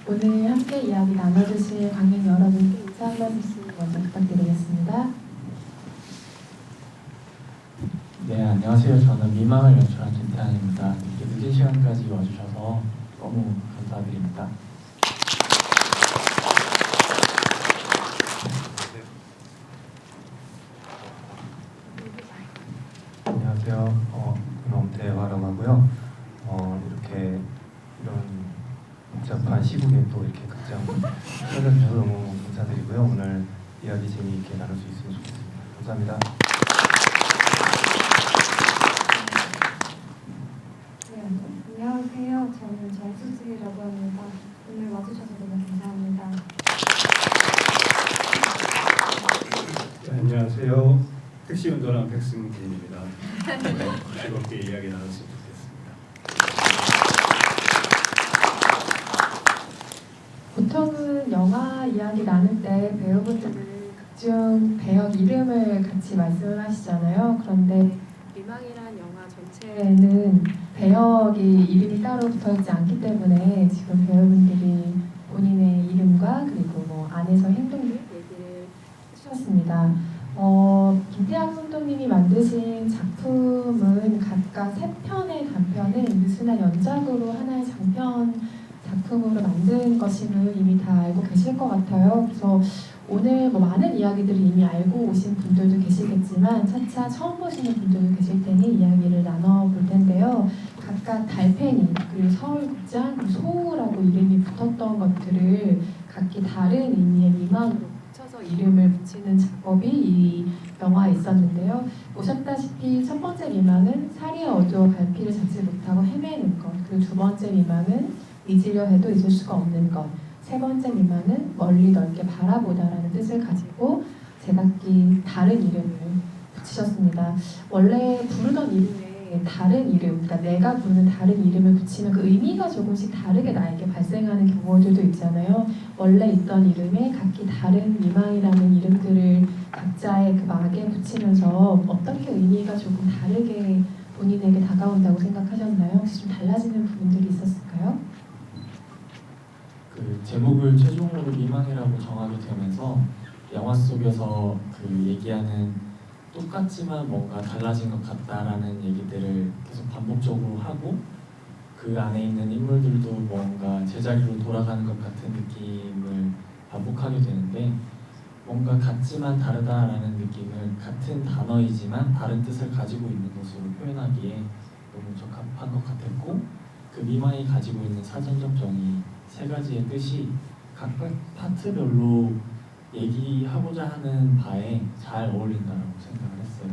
오늘 함께 이야기 나눠주실 관객 여러분께 인사 한 말씀 먼저 부탁드리겠습니다. 네, 안녕하세요. 저는 미망을 연출한 김태환입니다. 이렇게 늦은 시간까지 와주셔서 너무 감사드립니다. 안녕하세요. 엄태화라고 하고요. 이렇게 이런 복잡한 시국에 또 이렇게 극장 찾아주셔서 너무 감사드리고요. 오늘 이야기 재미있게 나눌 수 있으면 좋겠습니다. 감사합니다. 네, 안녕하세요. 저는 정수지라고 합니다. 오늘 와주셔서 너무 감사합니다. 네, 안녕하세요. 택시운전한 백승진입니다. 즐겁게 이야기 나눴으면 좋겠습니다. 보통은 영화 이야기 나눌 때 배우분들은 극중 배역 이름을 같이 말씀을 하시잖아요. 그런데 미망이란 영화 전체에는 배역이 이름이 따로 붙어있지 않기 때문에 지금 배우분들이 본인의 이름과 그리고 뭐 안에서 행동들 얘기를 해주셨습니다. 김태학 감독님이 만드신 작품은 각각 3편의 단편을 미술나 연작으로 하나의 장편 작품으로 만든 것임을 이미 다 알고 계실 것 같아요. 그래서 오늘 뭐 많은 이야기들을 이미 알고 오신 분들도 계시겠지만 차차 처음 보시는 분들도 계실 테니 이야기를 나눠볼 텐데요. 각각 달팽이, 그리고 서울극장, 그리고 소우라고 이름이 붙었던 것들을 각기 다른 의미의 미망으로 붙여서 이름을 붙이는 작업이 이 영화에 있었는데요. 보셨다시피 첫 번째 미망은 살이 어두워 갈피를 잡지 못하고 헤매는 것, 그리고 두 번째 미망은 잊으려 해도 잊을 수가 없는 것, 세 번째 미망은 멀리 넓게 바라보다라는 뜻을 가지고 제각기 다른 이름을 붙이셨습니다. 원래 부르던 이름에 다른 이름, 그러니까 내가 부르는 다른 이름을 붙이면 그 의미가 조금씩 다르게 나에게 발생하는 경우들도 있잖아요. 원래 있던 이름에 각기 다른 미망이라는 이름들을 각자의 그 막에 붙이면서 어떻게 의미가 조금 다르게 본인에게 다가온다고 생각하셨나요? 혹시 좀 달라지는 부분들이 있었을까요? 그 제목을 최종으로 미망이라고 정하게 되면서 영화 속에서 그 얘기하는 똑같지만 뭔가 달라진 것 같다라는 얘기들을 계속 반복적으로 하고 그 안에 있는 인물들도 뭔가 제자리로 돌아가는 것 같은 느낌을 반복하게 되는데 뭔가 같지만 다르다라는 느낌을 같은 단어이지만 다른 뜻을 가지고 있는 것으로 표현하기에 너무 적합한 것 같았고 그 미망이 가지고 있는 사전적 정의 세 가지의 뜻이 각각 파트별로 얘기하고자 하는 바에 잘 어울린다고 생각을 했어요.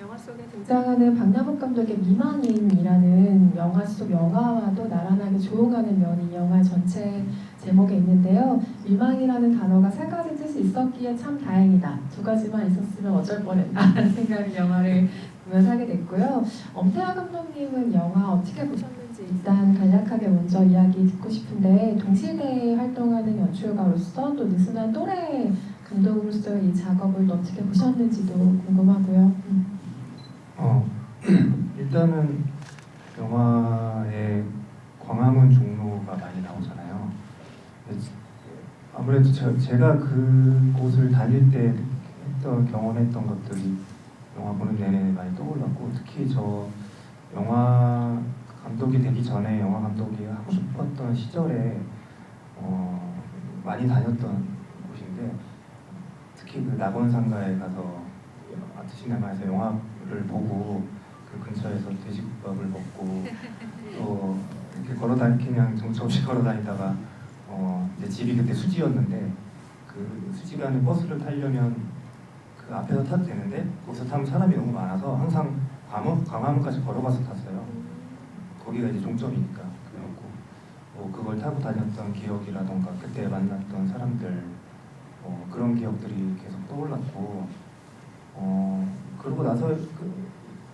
영화 속에 등장하는 박남욱 감독의 미망인이라는 영화 속 영화와도 나란하게 조용하는 면이 이 영화 전체 제목에 있는데요. 미망이라는 단어가 세 가지 뜻이 있었기에 참 다행이다. 두 가지만 있었으면 어쩔 뻔했다라는 생각을 영화를 보면서 하게 됐고요. 엄태화 감독님은 영화 어떻게 보셨는지 일단 간략하게 먼저 이야기 듣고 싶은데 동시대에 활동하는 연출가로서 또 느슨한 또래 감독으로서의 이 작업을 또 어떻게 보셨는지도 궁금하고요. 일단은 영화에 광화문 종로가 많이 나오잖아요. 아무래도 제가 그곳을 다닐 때 경험했던 것들이 영화 보는 내내 많이 떠올랐고 특히 저 영화 감독이 되기 전에 영화 감독이 하고 싶었던 시절에 많이 다녔던 곳인데 특히 그 낙원상가에 가서 아트시네마에서 영화를 보고 그 근처에서 돼지국밥을 먹고 또 이렇게 그냥 정처없이 걸어다니다가 이제 집이 그때 수지였는데 그 수지 가는 버스를 타려면 그 앞에서 타도 되는데 거기서 타면 사람이 너무 많아서 항상 광화문까지 걸어가서 탔어요. 거기가 이제 종점이니까. 그래갖고 그걸 타고 다녔던 기억이라던가 그때 만났던 사람들 그런 기억들이 계속 떠올랐고 그러고 나서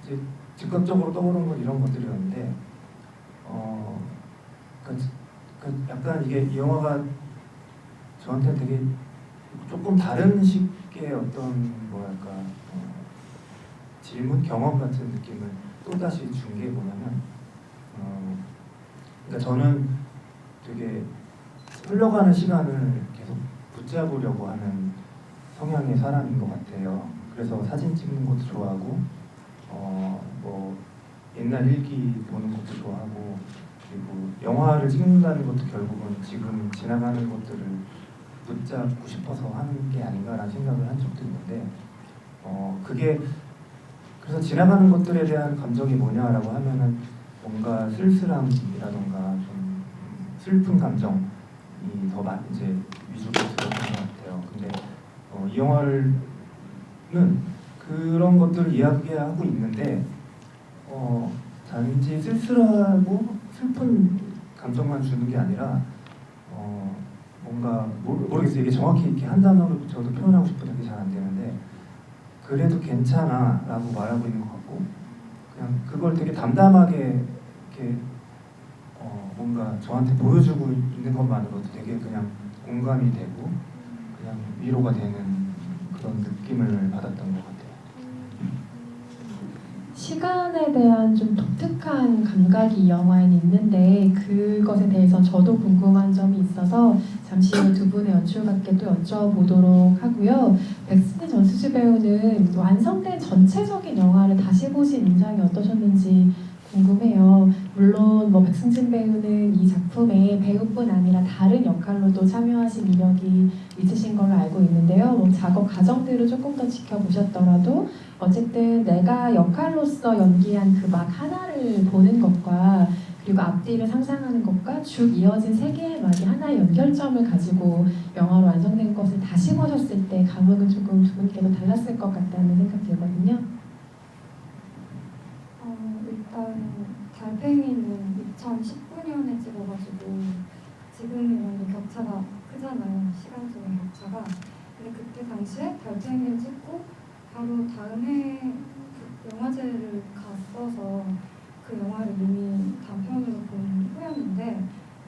이제 즉각적으로 떠오른 건 이런 것들이었는데 약간 이게 이 영화가 저한테 되게 조금 다른 식의 어떤 뭐랄까 질문 경험 같은 느낌을 또다시 준 게 뭐냐면 그러니까 저는 되게 흘러가는 시간을 계속 붙잡으려고 하는 성향의 사람인 것 같아요. 그래서 사진 찍는 것도 좋아하고 뭐 옛날 일기 보는 것도 좋아하고 그리고 영화를 찍는다는 것도 결국은 지금 지나가는 것들을 붙잡고 싶어서 하는 게 아닌가라는 생각을 한 적도 있는데 그게 그래서 지나가는 것들에 대한 감정이 뭐냐라고 하면은 뭔가 쓸쓸함이라던가 좀 슬픈 감정이 더 이제 위주로 들어간 것 같아요. 근데 이 영화는 그런 것들을 이야기하고 있는데 단지 쓸쓸하고 슬픈 감정만 주는 게 아니라 뭔가 모르겠어요. 이게 정확히 이렇게 한 단어로 저도 표현하고 싶은데 잘 안 되는데 그래도 괜찮아라고 말하고 있는 것 같고 그냥 그걸 되게 담담하게 이렇게 뭔가 저한테 보여주고 있는 것만으로도 되게 그냥 공감이 되고 그냥 위로가 되는 그런 느낌을 받았던 것 같아요. 시간에 대한 좀 독특한 감각이 이 영화에는 있는데 그것에 대해서 저도 궁금한 점이 있어서 잠시 후 두 분의 연출관께 또 여쭤보도록 하고요. 백승희 전수지 배우는 완성된 전체적인 영화를 다시 보신 인상이 어떠셨는지 궁금해요. 물론 뭐 백승진 배우는 이 작품에 배우뿐 아니라 다른 역할로도 참여하신 이력이 있으신 걸로 알고 있는데요. 뭐 작업 과정들을 조금 더 지켜보셨더라도 어쨌든 내가 역할로서 연기한 그 막 하나를 보는 것과 그리고 앞뒤를 상상하는 것과 쭉 이어진 세 개의 막이 하나의 연결점을 가지고 영화로 완성된 것을 다시 보셨을 때 감흥은 조금 두 분께도 달랐을 것 같다는 생각 들거든요. 일단 달팽이는 2019년에 찍어가지고 지금이랑도 격차가 크잖아요. 시간적인 격차가. 근데 그때 당시에 달팽이를 찍고 바로 다음 해 영화제를 갔어서 그 영화를 이미 단편으로 본 후였는데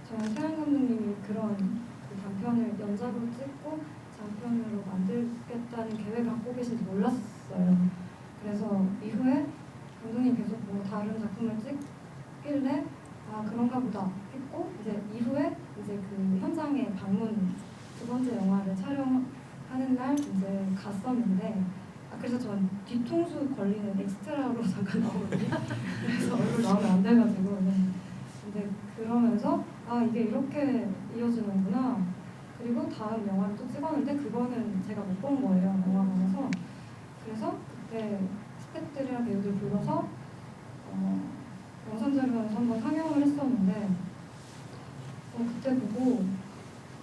저는 태양 감독님이 그런 그 단편을 연작으로 찍고 장편으로 만들겠다는 계획을 갖고 계신지 몰랐어요. 그래서 이후에 감독님 계속 뭐 다른 작품을 찍길래 아 그런가 보다 했고 이제 이후에 이제 그 현장에 방문 두 번째 영화를 촬영하는 날 이제 갔었는데 그래서 전 뒤통수 걸리는 엑스트라로 잠깐 나오거든요. 그래서 얼굴 나오면 안 돼가지고 근데 그러면서 아 이게 이렇게 이어지는구나. 그리고 다음 영화를 또 찍었는데 그거는 제가 못 본 거예요. 영화관에서. 그래서 그때 스태프들이랑 배우들 불러서 영산자료관에서 한번 상영을 했었는데 그때 보고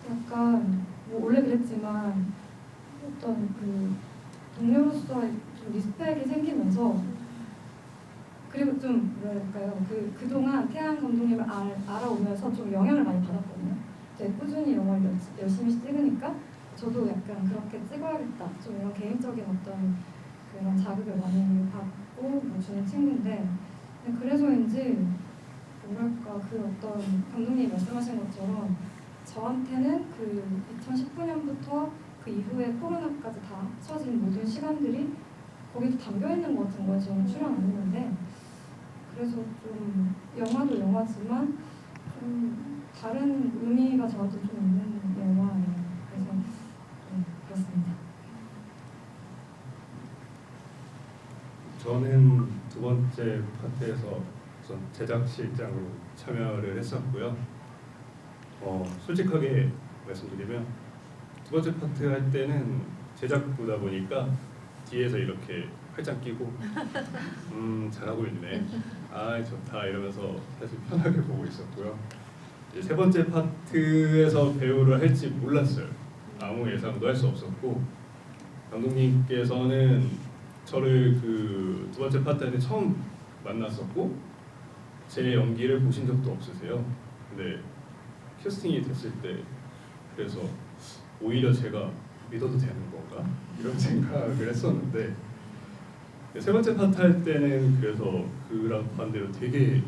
약간 뭐 원래 그랬지만 어떤 그 동료로서 좀 리스펙이 생기면서 그리고 좀 뭐랄까요 그동안 태양 감독님을 알아오면서 좀 영향을 많이 받았거든요. 이제 꾸준히 영화를 열심히 찍으니까 저도 약간 그렇게 찍어야겠다. 좀 이런 개인적인 어떤 그런 자극을 많이 받고 뭐 주는 친구인데 그래서인지 뭐랄까 그 어떤 감독님이 말씀하신 것처럼 저한테는 그 2019년부터 그 이후에 코로나까지 다 합쳐진 모든 시간들이 거기도 담겨있는 것 같은 거예요. 저는 출연 안 했는데 그래서 좀 영화도 영화지만 좀 다른 의미가 저한테 좀 있는 영화예요. 그래서 네, 그렇습니다. 저는 두 번째 파트에서 우선 제작실장으로 참여를 했었고요. 솔직하게 말씀드리면 두 번째 파트 할 때는 제작부다 보니까 뒤에서 이렇게 팔짱 끼고 잘하고 있네, 아 좋다 이러면서 사실 편하게 보고 있었고요. 이제 세 번째 파트에서 배우를 할지 몰랐어요. 아무 예상도 할 수 없었고 감독님께서는 저를 그 두 번째 파트 할 때 처음 만났었고 제 연기를 보신 적도 없으세요. 근데 캐스팅이 됐을 때 그래서 오히려 제가 믿어도 되는 건가 이런 생각을 했었는데 세 번째 파트 할 때는 그래서 그랑 반대로 되게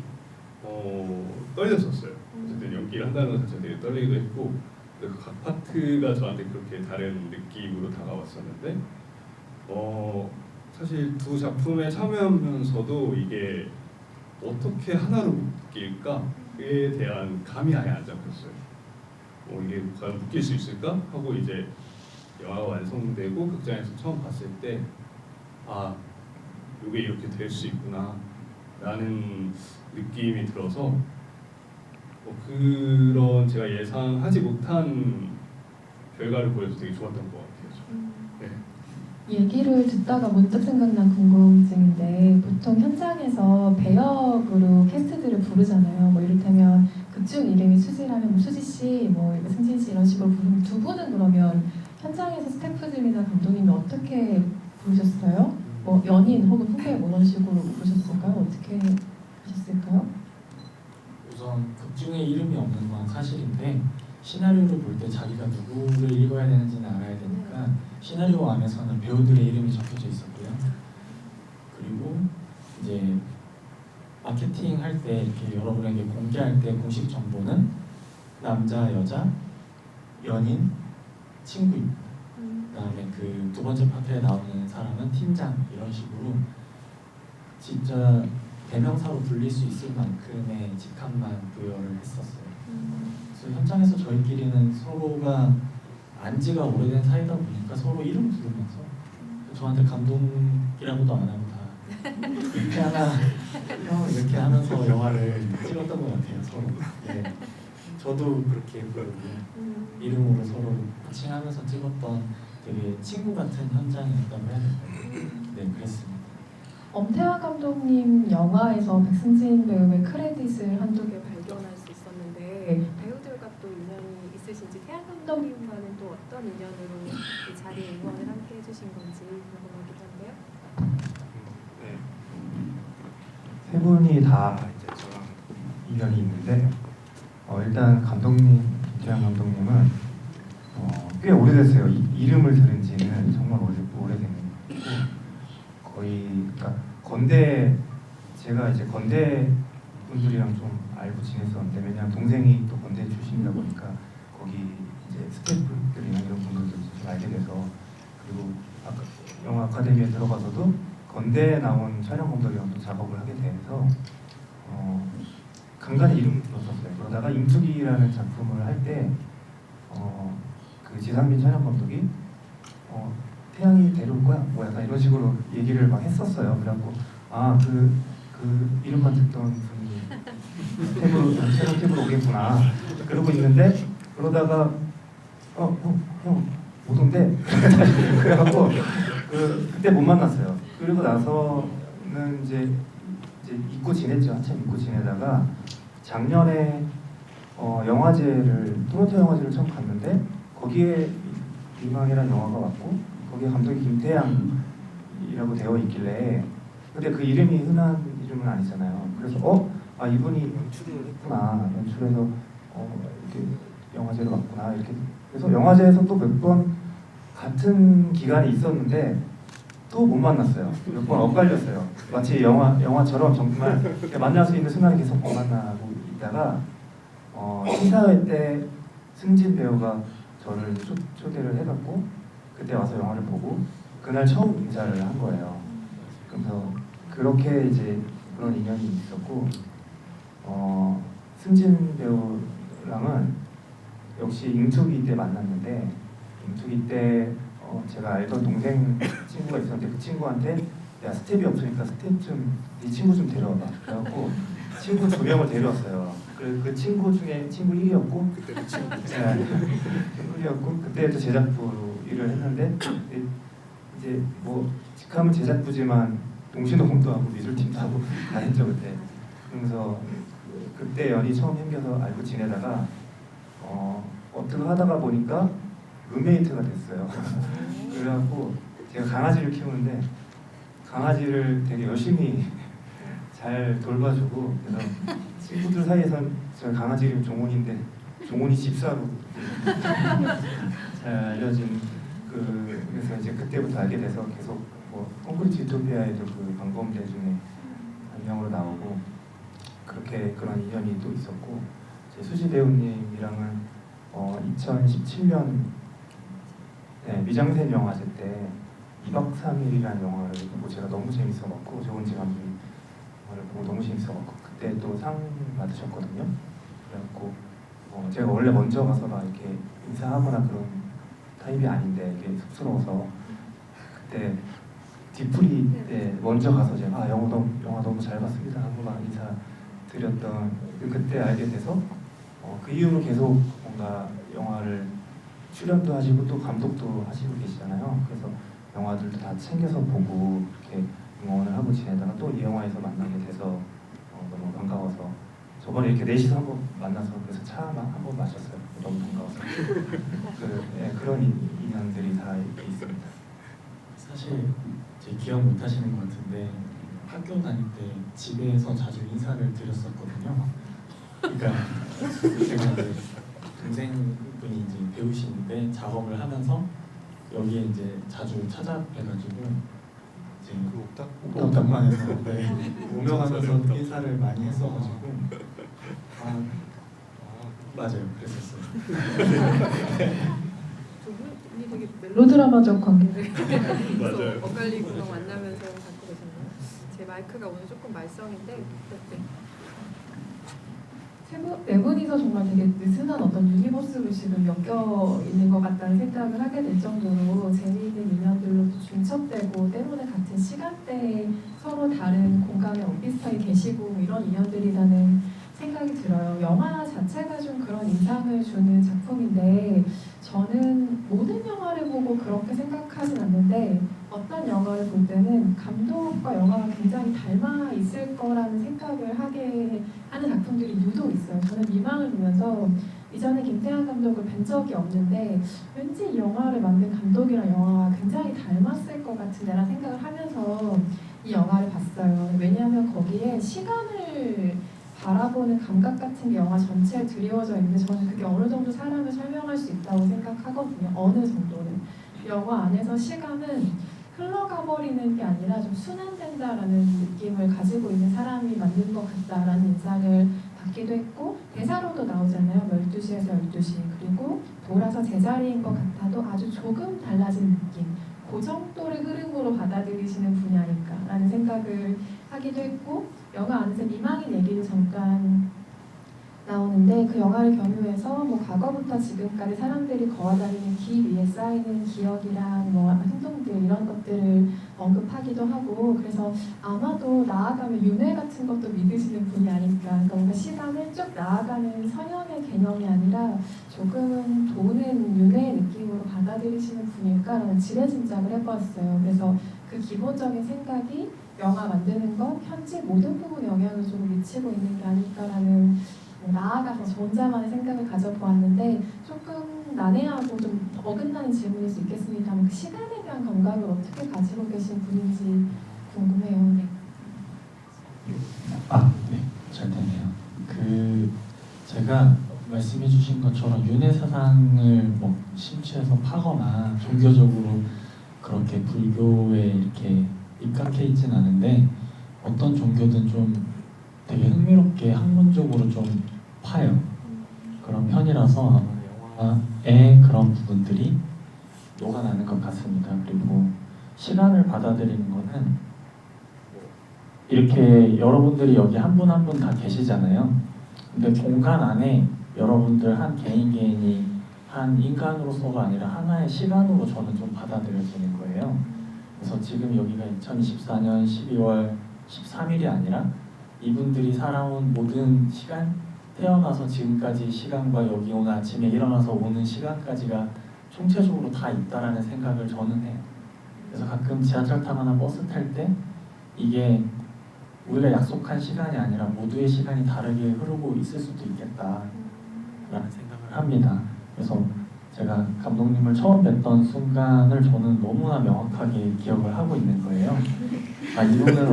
떨렸었어요. 어쨌든 연기를 한다는 것 자체가 되게 떨리기도 했고 각 파트가 저한테 그렇게 다른 느낌으로 다가왔었는데 사실 두 작품에 참여하면서도 이게 어떻게 하나로 묶일까 감독에 대한 감이 아예 안 잡혔어요. 이게 과연 묶일 수 있을까 하고 이제 영화가 완성되고 극장에서 처음 봤을 때 아, 이게 이렇게 될 수 있구나 라는 느낌이 들어서 그런 제가 예상하지 못한 결과를 보여서 되게 좋았던 것 같아요. 저는. 네. 얘기를 듣다가 문득 생각난 궁금증인데 보통 현장에서 배역으로 캐스트들을 부르잖아요. 뭐 이를테면 극중 이름이 수지라면 뭐 수지 씨, 뭐 승진 씨 이런 식으로 부르면 두 분은 그러면 현장에서 스태프들이나 감독님이 어떻게 부르셨어요? 뭐 연인 혹은 후배 뭐 이런 식으로 부르셨을까요? 어떻게 하셨을까요? 우선 극중에 이름이 없는 건 사실인데 시나리오를 볼 때 자기가 누구를 읽어야 되는지는 알아야 되니까 시나리오 안에서는 배우들의 이름이 적혀져 있었고요. 그리고 이제 마케팅 할 때 이렇게 여러분에게 공개할 때 공식 정보는 남자, 여자, 연인, 친구입니다. 그다음에 그 두 번째 파트에 나오는 사람은 팀장 이런 식으로 진짜 대명사로 불릴 수 있을 만큼의 직함만 부여를 했었어요. 그래서 현장에서 저희끼리는 서로가 안지가 오래된 사이다 보니까 서로 이름 부르면서 저한테 감동이라고도 안 하고 다 이렇게 하나 형 이렇게 하면서 영화를 찍었던 것 같아요. 서로. 네. 저도 그렇게 부르고 이름으로 서로 칭하면서 찍었던 되게 친구 같은 현장이었다고 해야 될까요? 네, 그랬습니다. 엄태화 감독님 영화에서 백승진 배우의 크레딧을 한두 개 발견할 수 있었는데 배우들과 또 인연이 있으신지 태양 감독님과는 또 어떤 인연으로 이 자리에 응원을 함께 해주신 건지 궁금하기도 한데요. 네. 세 분이 다 이제 저랑 인연이 있는데 일단 감독님 김태양 감독님은 꽤 오래됐어요. 이름을 들은 지는 정말 오래됐고 거의 그러니까 건대 제가 이제 건대 분들이랑 좀 알고 지냈었는데 왜냐면 동생이 또 건대 출신이다 보니까 거기 이제 스태프들이나 이런 분들도 좀 알게 돼서 그리고 아까 영화 아카데미에 들어가서도 건대에 나온 촬영 감독이랑 또 작업을 하게 돼서 간간히 이름을 들었었어요. 그러다가 임투기라는 작품을 할 때 그 지상빈 촬영 감독이 태양이 데려올 거야? 뭐 약간 이런 식으로 얘기를 막 했었어요. 그래갖고 그 이름만 듣던 분이 촬영 탭으로 오겠구나 그러고 있는데 그러다가 형 못 온대 그래갖고 그때 못 만났어요. 그리고 나서는 이제 잊고 지냈죠. 한참 잊고 지내다가 작년에 토론토 영화제를 처음 갔는데 거기에 미망이라는 영화가 왔고 거기에 감독이 김태양이라고 되어 있길래 근데 그 이름이 흔한 이름은 아니잖아요. 그래서 이분이 연출을 했구나. 연출해서 이렇게 영화제로 왔구나. 이렇게 그래서 영화제에서 또 몇 번 같은 기간이 있었는데 또 못 만났어요. 몇 번 엇갈렸어요. 마치 영화처럼 정말 만날 수 있는 순간에 계속 못 만나고 있다가 시사회 때 승진 배우가 저를 초대를 해갖고 그때 와서 영화를 보고 그날 처음 인사를 한 거예요. 그래서 그렇게 이제 그런 인연이 있었고 승진 배우랑은 역시 임투기 때 만났는데 임투기 때 제가 알던 동생 친구가 있었는데 그 친구한테 야 스텝이 없으니까 스텝 좀 네 친구 좀 데려와봐. 그래갖고 친구 2명을 데려왔어요. 그 친구 중에 친구 1위였고 그때도 친구. 친구 1위였고 그때도 제작부 일을 했는데 이제 뭐 직함은 제작부지만 동시노동도 하고 미술팀도 하고 다 했죠 그때. 그러면서 그때 연이 처음 생겨서 알고 지내다가 어떻게 하다가 보니까 룸메이트가 됐어요. 그래갖고 제가 강아지를 키우는데 강아지를 되게 열심히 잘 돌봐주고 그래서 친구들 사이에선 저 강아지 이름 종훈인데 종훈이 집사로 잘 알려진 그래서 이제 그때부터 알게 돼서 계속 뭐 콘크리트 유토피아에도 그 방범대 중에 한 명으로 나오고 그렇게 그런 인연이 또 있었고 제 수지 배우님이랑은 2017년 미장센 영화제 때 2박 3일이라는 영화를 보고 제가 너무 재밌어갖고 조은지 감독님 영화를 보고 너무 재밌어갖고 그때 또 상 받으셨거든요. 그래갖고 제가 원래 먼저 가서 막 이렇게 인사하거나 그런 타입이 아닌데 이게 쑥스러워서 그때 뒤풀이 때 먼저 가서 제가 영화 너무 잘 봤습니다 하고 막 인사드렸던 그때 알게 돼서 그 이후로 계속 뭔가 영화를 출연도 하시고 또 감독도 하시고 계시잖아요. 그래서 영화들도 다 챙겨서 보고 이렇게 응원을 하고 지내다가 또 이 영화에서 만나게 돼서 너무 반가워서 저번에 이렇게 넷이서 한번 만나서 그래서 차 한번 마셨어요. 너무 반가워서 그런 인연들이 다 이렇게 있습니다. 사실 제 기억 못 하시는 것 같은데 학교 다닐 때 집에서 자주 인사를 드렸었거든요. 그러니까 제가 이제 동생분이 이제 배우시는데 작업을 하면서 여기에 이제 자주 찾아뵈가지고 이제 옥탑방에서 오며가면서 인사를 많이 했어가지고 맞아요, 그랬었어요. 두 분이 되게 멜로드라마적 관계를 맞아요. 엇갈리고 만나면서 갖고 계셨나요? 제 마이크가 오늘 조금 말썽인데 네. 네 분이서 정말 되게 느슨한 어떤 유니버스로 지금 엮여 있는 것 같다는 생각을 하게 될 정도로 재미있는 인연들로 중첩되고 때문에 같은 시간대에 서로 다른 공간에 엇비슷하게 계시고 이런 인연들이라는 생각이 들어요. 영화 자체가 좀 그런 인상을 주는 작품인데 저는 모든 영화를 보고 그렇게 생각하진 않는데 어떤 영화를 볼 때는 감독과 영화가 굉장히 닮아 있을 거라는 생각을 하게 하는 작품들이 유독 있어요. 저는 미망을 보면서 이전에 김태한 감독을 뵌 적이 없는데 왠지 이 영화를 만든 감독이랑 영화가 굉장히 닮았을 것 같은데라는 생각을 하면서 이 영화를 봤어요. 왜냐하면 거기에 시간을 바라보는 감각 같은 게 영화 전체에 드리워져 있는데 저는 그게 어느 정도 사람을 설명할 수 있다고 생각하거든요. 어느 정도는. 영화 안에서 시간은 흘러가 버리는 게 아니라 좀 순환된다라는 느낌을 가지고 있는 사람이 만든 것 같다라는 인상을 받기도 했고 대사로도 나오잖아요. 12시에서 12시. 그리고 돌아서 제자리인 것 같아도 아주 조금 달라진 느낌. 그 정도의 흐름으로 받아들이시는 분이 아닐까라는 생각을 하기도 했고 영화 안에서 미망인 얘기도 잠깐 나오는데 그 영화를 경유해서 뭐 과거부터 지금까지 사람들이 걸어다니는 길 위에 쌓이는 기억이랑 뭐 행동들 이런 것들을 언급하기도 하고 그래서 아마도 나아가면 윤회 같은 것도 믿으시는 분이 아닐까. 그러니까 뭔가 시간을 쭉 나아가는 선형의 개념이 아니라 조금은 도는 윤회의 느낌으로 받아들이시는 분일까라는 지레짐작을 해봤어요. 그래서 그 기본적인 생각이 영화 만드는 것, 현재 모든 부분에 영향을 좀 미치고 있는 게 아닐까라는 나아가서 저 혼자만의 생각을 가져보았는데 조금 난해하고 좀 어긋나는 질문일 수 있겠습니다만 그 시간에 대한 감각을 어떻게 가지고 계신 분인지 궁금해요. 네. 네, 잘 됐네요. 제가 말씀해주신 것처럼 윤회 사상을 뭐 심취해서 파거나 종교적으로 그렇게 불교에 이렇게 입각해 있진 않은데 어떤 종교든 좀 되게 흥미롭게 학문적으로 좀 파요. 그런 편이라서 영화의 그런 부분들이 녹아나는 것 같습니다. 그리고 시간을 받아들이는 거는 이렇게 여러분들이 여기 한 분 한 분 다 계시잖아요. 근데 공간 안에 여러분들 한 개인이 한 인간으로서가 아니라 하나의 시간으로 저는 좀 받아들여지는 거예요. 그래서 지금 여기가 2024년 12월 13일이 아니라 이분들이 살아온 모든 시간, 태어나서 지금까지 시간과 여기 오늘 아침에 일어나서 오는 시간까지가 총체적으로 다 있다라는 생각을 저는 해요. 그래서 가끔 지하철 타거나 버스 탈 때 이게 우리가 약속한 시간이 아니라 모두의 시간이 다르게 흐르고 있을 수도 있겠다라는 생각을 합니다. 그래서 제가 감독님을 처음 뵀던 순간을 저는 너무나 명확하게 기억을 하고 있는 거예요. 이분을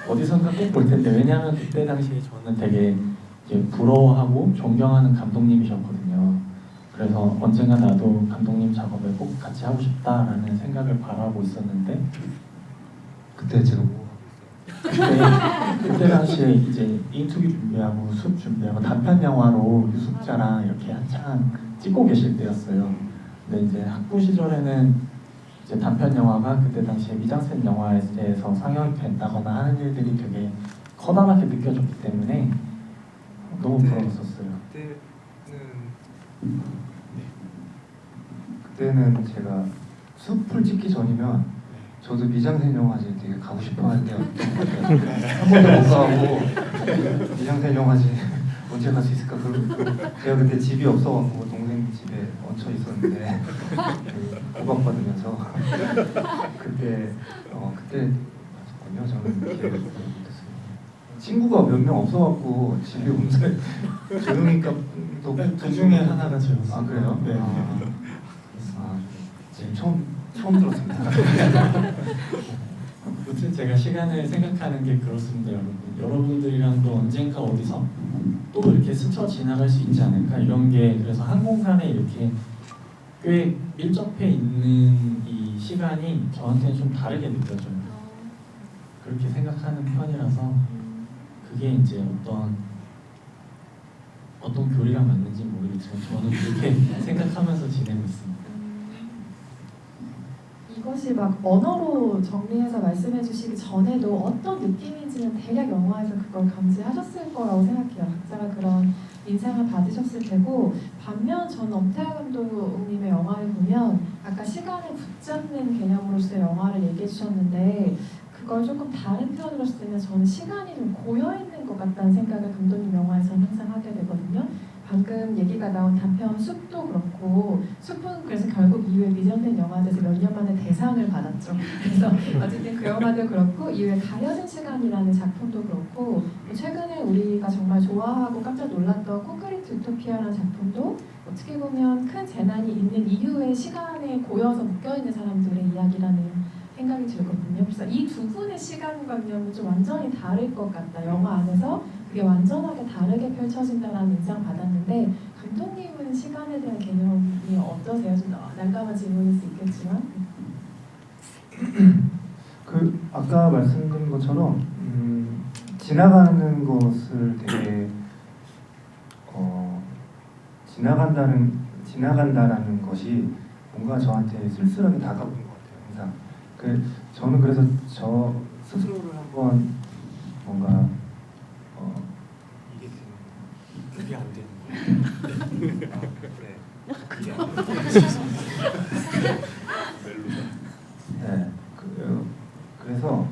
어디선가 꼭 볼 텐데 왜냐하면 그때 당시에 저는 되게 이제 부러워하고 존경하는 감독님이셨거든요. 그래서 언젠가 나도 감독님 작업을 꼭 같이 하고 싶다라는 생각을 바라고 있었는데 그때 제가 그때 당시에 이제 인투기 준비하고 숲 준비하고 단편 영화로 유숙자랑 이렇게 한창 찍고 계실 때였어요. 근데 이제 학부 시절에는 이제 단편 영화가 그때 당시에 미장센 영화제에서 상영이 된다거나 하는 일들이 되게 커다랗게 느껴졌기 때문에 너무 부러웠었어요. 그때는 제가 숲을 찍기 전이면 저도 미장센 영화제 되게 가고 싶어 하는데 한 번도 못 가고 미장센 영화제 언제 갈 수 있을까? 제가 그때 집이 없어갖고 동생 집에 얹혀 있었는데 고박받으면서 그때 갔었군요. 저는 기억을 못했어요. 친구가 몇 명 없어갖고 집에 오면서 조용히니까 그 중에 하나가 저였어요. 아 그래요? 네. 지금 처음 들었습니다. 아무튼 제가 시간을 생각하는 게 그렇습니다, 여러분. 여러분들이랑도 언젠가 어디서 또 이렇게 스쳐 지나갈 수 있지 않을까 이런 게 그래서 한 공간에 이렇게 꽤 밀접해 있는 이 시간이 저한테는 좀 다르게 느껴져요. 그렇게 생각하는 편이라서 그게 이제 어떤 교리랑 맞는지 모르겠지만 저는 그렇게 생각하면서 지내고 있습니다. 이것이 막 언어로 정리해서 말씀해 주시기 전에도 어떤 느낌인지는 대략 영화에서 그걸 감지하셨을 거라고 생각해요. 각자가 그런 인상을 받으셨을 테고, 반면 저는 엄태하 감독님의 영화를 보면 아까 시간을 붙잡는 개념으로서의 영화를 얘기해 주셨는데 그걸 조금 다른 표현으로 쓰면 저는 시간이 좀 고여있는 것 같다는 생각을 감독님 영화에서는 항상 하게 되거든요. 방금 얘기가 나온 단편 숲도 그렇고, 숲은 그래서 결국 이후에 미전된 영화제에서 몇 년 만에 대상을 받았죠. 그래서 어쨌든 그 영화도 그렇고, 이후에 가려진 시간이라는 작품도 그렇고, 최근에 우리가 정말 좋아하고 깜짝 놀랐던 콘크리트 유토피아라는 작품도 어떻게 보면 큰 재난이 있는 이후에 시간에 고여서 묶여있는 사람들의 이야기라는 생각이 들거든요. 그래서 이 두 분의 시간관념은 좀 완전히 다를 것 같다. 영화 안에서 그게 완전하게 다르게 펼쳐진다라는 인상 받았는데, 감독님은 시간에 대한 개념이 어떠세요? 좀 난감한 질문일 수 있겠지만. 그 아까 말씀드린 것처럼 지나가는 것을 되게 지나간다라는 것이 뭔가 저한테 쓸쓸하게 다가오는 것 같아요. 항상. 저는 그래서 저 스스로를 한번 뭔가 이게 그게 안 되는 거예요. 그래. 그게 안 되는 거예요. 네. 그래서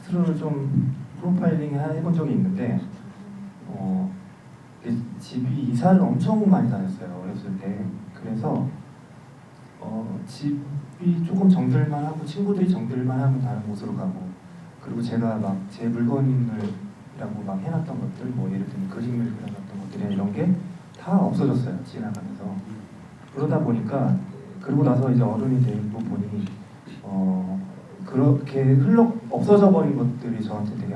스스로를 좀 프로파일링 해본 적이 있는데 집이 이사를 엄청 많이 다녔어요. 어렸을 때. 그래서 집이 조금 정들만 하고 친구들이 정들만 하면 다른 곳으로 가고, 그리고 제가 막 제 물건이라고 막 해놨던 것들, 뭐 예를 들면 그림을 그려놨던 것들이 이런 게 다 없어졌어요. 지나가면서. 그러다 보니까 그러고 나서 이제 어른이 되고 보니 그렇게 없어져 버린 것들이 저한테 되게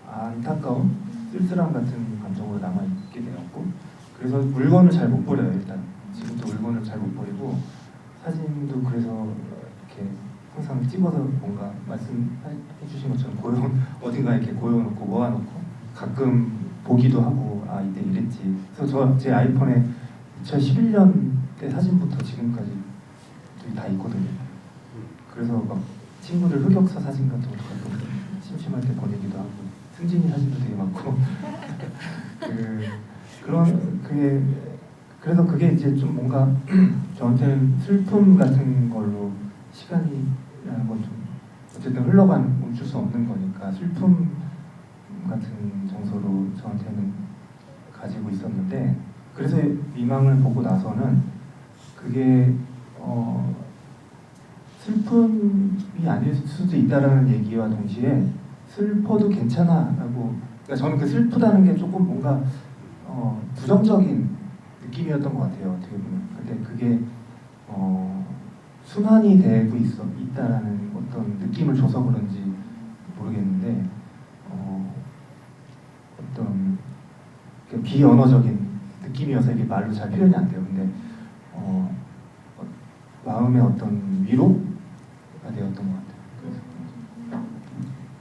안타까운 쓸쓸함 같은 감정으로 남아있게 되었고, 그래서 물건을 잘 못 버려요. 일단 지금도 물건을 잘 못 버리고, 사진도 그래서 이렇게 항상 찍어서 뭔가 말씀해 주신 것처럼 어딘가 이렇게 고여놓고 모아놓고 가끔 보기도 하고, 아 이때 이랬지. 그래서 제 아이폰에 2011년 때 사진부터 지금까지 다 있거든요. 그래서 막 친구들 흑역사 사진 같은 것도 가끔 심심할 때 보내기도 하고, 승진이 사진도 되게 많고 그래서 그게 이제 좀 뭔가 저한테는 슬픔 같은 걸로, 시간이라는 건 좀 어쨌든 멈출 수 없는 거니까 슬픔 같은 정서로 저한테는 가지고 있었는데, 그래서 미망을 보고 나서는 그게 슬픔이 아닐 수도 있다라는 얘기와 동시에 슬퍼도 괜찮아라고, 그러니까 저는 그 슬프다는 게 조금 뭔가 부정적인 느낌이었던 것 같아요. 어떻게 보면. 근데 그게 순환이 되고 있다라는 어떤 느낌을 줘서 그런지 모르겠는데, 어떤 비언어적인 느낌이어서 이게 말로 잘 표현이 안 돼요. 근데 마음의 어떤 위로가 되었던 것 같아요. 그래서.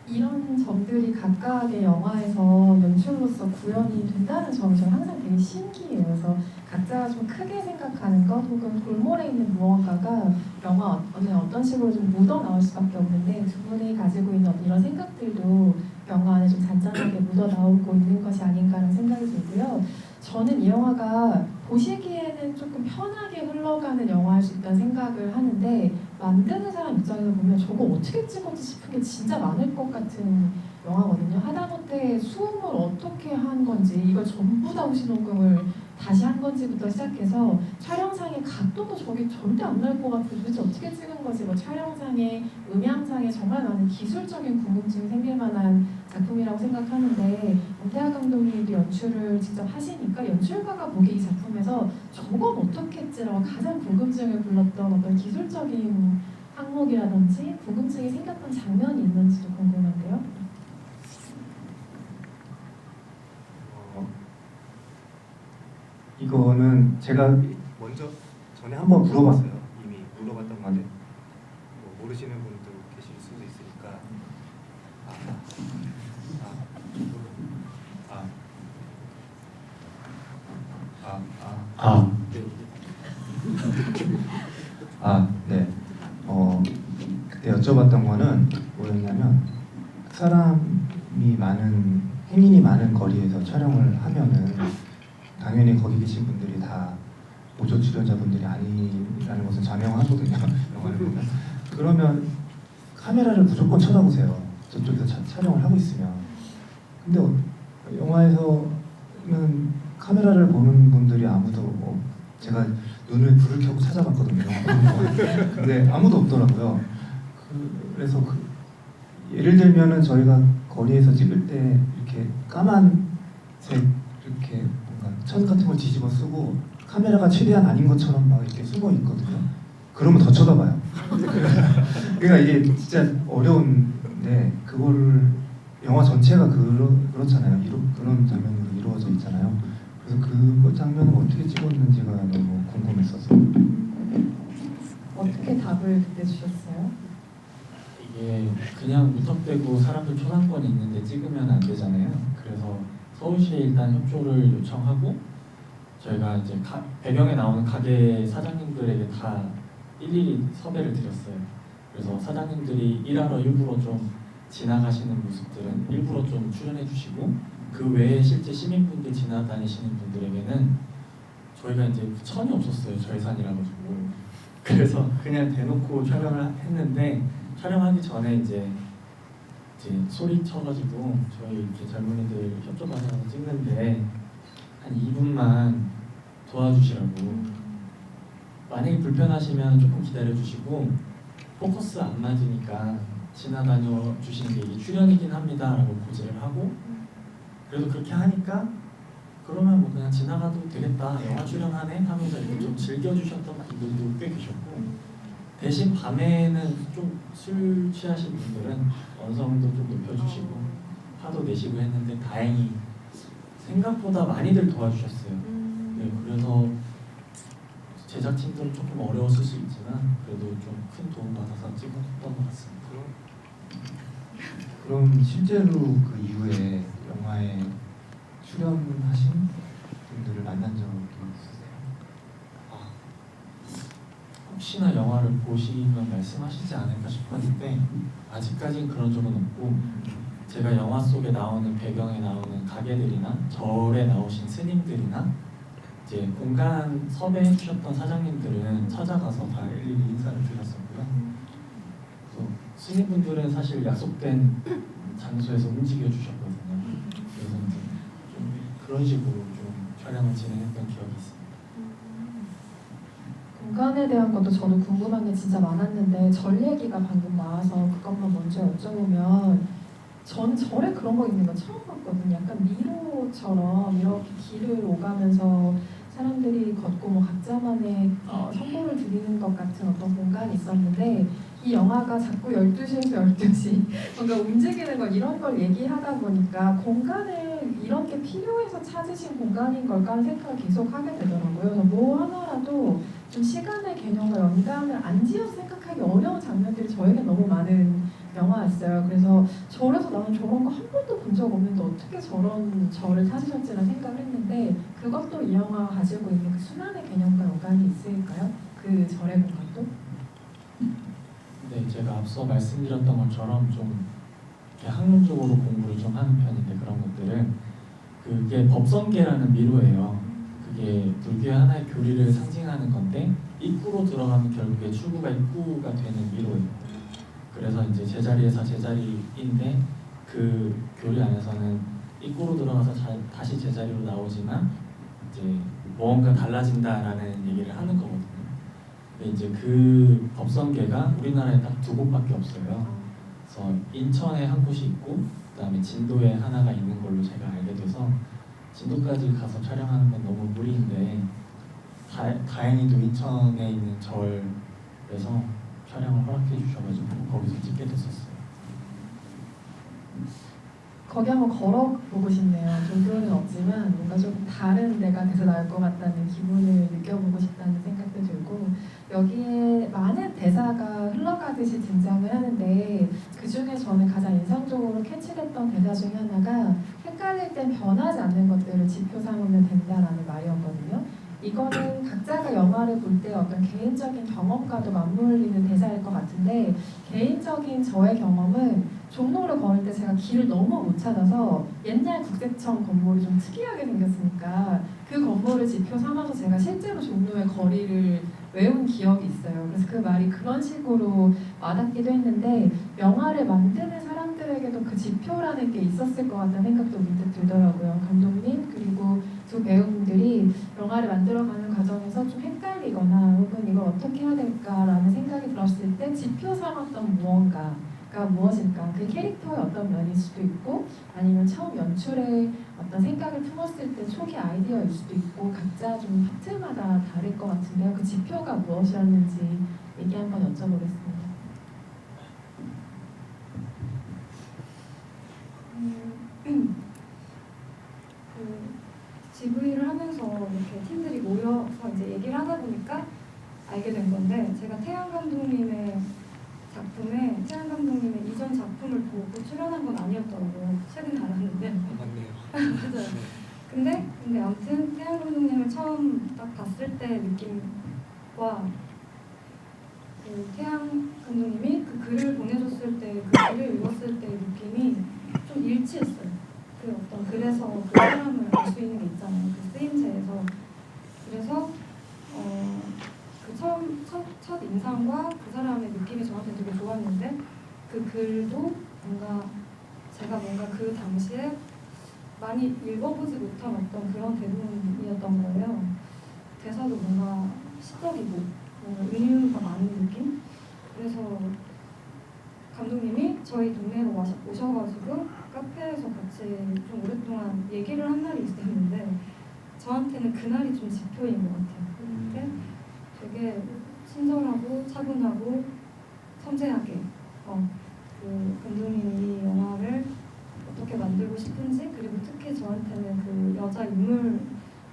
이런 점들이 각각의 영화에서 연출로서 구현이 된다는 점이 저는 항상 되게 신기해요. 그래서 각자가 좀 크게 생각하는 것, 혹은 골몰에 있는 무언가가 영화 안에 어떤 식으로 좀 묻어 나올 수밖에 없는데, 두 분이 가지고 있는 이런 생각들도 영화 안에 좀 잔잔하게 묻어 나오고 있는 것이 아닌가라는 생각이 들고요. 저는 이 영화가 보시기에는 조금 편하게 흘러가는 영화일 수 있다는 생각을 하는데 만드는 사람 입장에서 보면 저거 어떻게 찍었지 싶은 게 진짜 많을 것 같은 영화거든요. 하다못해 수음을 어떻게 한 건지 이걸 전부 다 후시 녹음을 다시 한 건지부터 시작해서 촬영상의 각도도 저게 절대 안 나올 것 같아요. 도대체 어떻게 찍은 거지? 뭐 촬영상에 음향상에 정말 많은 기술적인 궁금증이 생길 만한 작품이라고 생각하는데 엄태하 감독님도 연출을 직접 하시니까 연출가가 보기에 이 작품에서 저건 어떻게 했지라고 가장 궁금증을 불렀던 어떤 기술적인 항목이라든지 궁금증이 생겼던 장면이 있는지도 궁금한데요. 이거는 제가 먼저 전에 한번 물어봤어요. 이미 물어봤던 건데 뭐 모르시는 분도 계실 수도 있으니까 네. 그때 여쭤봤던 거는 뭐였냐면 사람이 많은 행인이 많은 거리에서 촬영을 하면은 당연히 거기 계신 분들이 다 보조 출연자분들이 아니라는 것은 자명하거든요. 영화를 보면. 그러면 카메라를 무조건 쳐다보세요. 저쪽에서 촬영을 하고 있으면. 근데 영화에서는 카메라를 보는 분들이 아무도 제가 눈을 불을 켜고 찾아봤거든요. 근데 아무도 없더라고요. 그래서 예를 들면은 저희가 거리에서 찍을 때 이렇게 까만색 이렇게 천 같은 걸 뒤집어 쓰고 카메라가 최대한 아닌 것처럼 막 이렇게 숨어 있거든요. 그러면 더 쳐다봐요. 그러니까 이게 진짜 어려운데 그거를 영화 전체가 그렇잖아요. 그런 장면으로 이루어져 있잖아요. 그래서 그 장면을 어떻게 찍었는지가 너무 궁금했었어요. 어떻게 답을 그때 주셨어요? 이게 그냥 무턱대고 사람들 초상권이 있는데 찍으면 안 되잖아요. 그래서 서울시에 일단 협조를 요청하고 저희가 이제 배경에 나오는 가게 사장님들에게 다 일일이 섭외를 드렸어요. 그래서 사장님들이 일하러 일부러 좀 지나가시는 모습들은 일부러 좀 출연해 주시고 그 외에 실제 시민분들 지나다니시는 분들에게는 저희가 이제 천이 없었어요. 저희 산이라 가지고. 그래서 그냥 대놓고 촬영을 했는데 촬영하기 전에 이제 소리 쳐가지고 저희 이렇게 젊은이들 협조받아서 찍는데 한 2분만 도와주시라고. 만약에 불편하시면 조금 기다려주시고 포커스 안 맞으니까 지나다녀 주시는 게 이게 출연이긴 합니다라고 고지를 하고 그래도 그렇게 하니까 그러면 뭐 그냥 지나가도 되겠다 영화 출연하네 하면서 이렇게 좀 즐겨주셨던 분들도 꽤 계셨고 대신 밤에는 좀 술 취하신 분들은 언성도 좀 높여주시고 화도 내시고 했는데 다행히 생각보다 많이들 도와주셨어요. 네, 그래서 제작진들은 조금 어려웠을 수 있지만 그래도 좀 큰 도움 받아서 찍었던 것 같습니다. 그럼 실제로 그 이후에 영화에 출연하신 분들을 만난 적이 있으세요? 혹시나 영화를 보시면 말씀하시지 않을까 싶었는데 아직까지는 그런 적은 없고 제가 영화 속에 나오는 배경에 나오는 가게들이나 절에 나오신 스님들이나 이제 공간 섭외해 주셨던 사장님들은 찾아가서 다 일일이 인사를 드렸었고요. 그래서 스님분들은 사실 약속된 장소에서 움직여 주셨거든요. 그래서 이제 좀 그런 식으로 좀 촬영을 진행했던 기억이 있습니다. 공간에 대한 것도 저도 궁금한 게 진짜 많았는데 절 얘기가 방금 나와서 그것만 먼저 여쭤보면 전 절에 그런 거 있는 거 처음 봤거든요. 약간 미로처럼 이렇게 길을 오가면서 사람들이 걷고 뭐 각자만의 선물을 드리는 것 같은 어떤 공간이 있었는데 이 영화가 자꾸 12시에서 12시 뭔가 움직이는 걸 이런 걸 얘기하다 보니까 공간을 이렇게 필요해서 찾으신 공간인 걸까 하는 생각을 계속 하게 되더라고요. 그래서 뭐 하나라도 좀 시간의 개념과 연관을 안 지어서 생각하기 어려운 장면들이 저에게 너무 많은 영화였어요. 그래서 절에서 나는 저런 거 한 번도 본 적 없는데 어떻게 저런 절을 찾으셨지라는 생각을 했는데 그것도 이 영화가 가지고 있는 그 순환의 개념과 연관이 있을까요? 그 절의 공간도? 네, 제가 앞서 말씀드렸던 것처럼 좀 이렇게 학문적으로 공부를 좀 하는 편인데 그런 것들을 그게 법성계라는 미로예요. 그게 불교의 하나의 교리를 상징하는 건데 입구로 들어가면 결국에 출구가 입구가 되는 미로예요. 그래서 이제 제자리에서 제자리인데 그 교리 안에서는 입구로 들어가서 다시 제자리로 나오지만 이제 무언가 달라진다라는 얘기를 하는 거거든요. 근데 이제 그 법성계가 우리나라에 딱 두 곳밖에 없어요. 그래서 인천에 한 곳이 있고 그다음에 진도에 하나가 있는 걸로 제가 알게 돼서 진도까지 가서 촬영하는 건 너무 무리인데 다행히도 인천에 있는 절에서 촬영을 허락해 주셔가지고 거기서 찍게 됐었어요. 거기 한번 걸어보고 싶네요. 종교는 없지만 뭔가 좀 다른 데가 돼서 나올 것 같다는 기분을 느껴보고 싶다는 생각도 들고 여기에 많은 대사가 흘러가듯이 등장을 하는데 그중에 저는 가장 인상적으로 캐치됐던 대사 중에 하나가 헷갈릴 땐 변하지 않는 것들을 지표 삼으면 된다라는 말이었거든요. 이거는 각자가 영화를 볼 때 어떤 개인적인 경험과도 맞물리는 대사일 것 같은데 개인적인 저의 경험은 종로를 걸을 때 제가 길을 너무 못 찾아서 옛날 국세청 건물이 좀 특이하게 생겼으니까 그 건물을 지표 삼아서 제가 실제로 종로의 거리를 외운 기억이 있어요. 그래서 그 말이 그런 식으로 와닿기도 했는데 영화를 만드는 사람들에게도 그 지표라는 게 있었을 것 같다는 생각도 문득 들더라고요. 감독님 그리고 두 배우분들이 영화를 만들어가는 과정에서 좀 헷갈리거나 혹은 이걸 어떻게 해야 될까라는 생각이 들었을 때 지표 삼았던 무언가가 무엇일까? 그 캐릭터의 어떤 면일 수도 있고 아니면 처음 연출에 어떤 생각을 품었을 때 초기 아이디어일 수도 있고 각자 좀 파트마다 다를 것 같은데요. 그 지표가 무엇이었는지 얘기 한번 여쭤보겠습니다. GV를 하면서 이렇게 팀들이 모여서 이제 얘기를 하다 보니까 알게 된 건데 제가 태양 감독님의 작품에 태양 감독님의 이전 작품을 보고 출연한 건 아니었더라고요. 최근에 알았는데. 맞네요. 맞아요. 근데 아무튼 태양 감독님을 처음 딱 봤을 때 느낌과 그 태양 감독님이 그 글을 보내줬을 때 그 글을 읽었을 때의 느낌이 좀 일치했어요. 그 어떤 글에서 그 사람을 알 수 있는 게 있잖아요. 그 쓰임새에서. 그래서 그 첫 인상과 그 사람의 느낌이 저한테 되게 좋았는데 그 글도 제가 뭔가 그 당시에 많이 읽어보지 못한 어떤 그런 대본이었던 거예요. 대사도 뭔가 시적이고 뭔가 은유가 많은 느낌? 그래서 감독님이 저희 동네로 오셔가지고 카페에서 같이 좀 오랫동안 얘기를 한 날이 있었는데 저한테는 그날이 좀 지표인 것 같아요. 그때 되게 친절하고 차분하고 섬세하게 그 감독님이 이 영화를 어떻게 만들고 싶은지 그리고 특히 저한테는 그 여자 인물이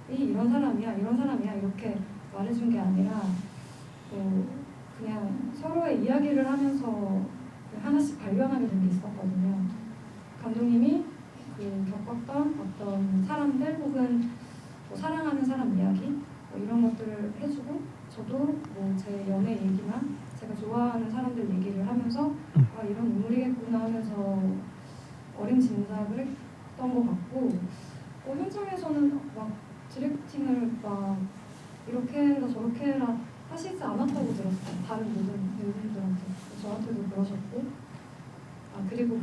이런 사람이야 이렇게 말해준 게 아니라 그냥 서로의 이야기를 하면서 하나씩 발견하게 된 게 있었거든요. 감독님이 그 겪었던 어떤 사람들 혹은 뭐 사랑하는 사람 이야기 이런 것들을 해주고 저도 뭐 제 연애 얘기나 제가 좋아하는 사람들 얘기를 하면서 아 이런 인물이겠구나 하면서 어림짐작을 했던 것 같고 현장에서는 막 디렉팅을 막 이렇게 해라 저렇게 해라 하시지 않았다고 들었어요. 다른 모든 배우분들한테 저한테도 그러셨고 그리고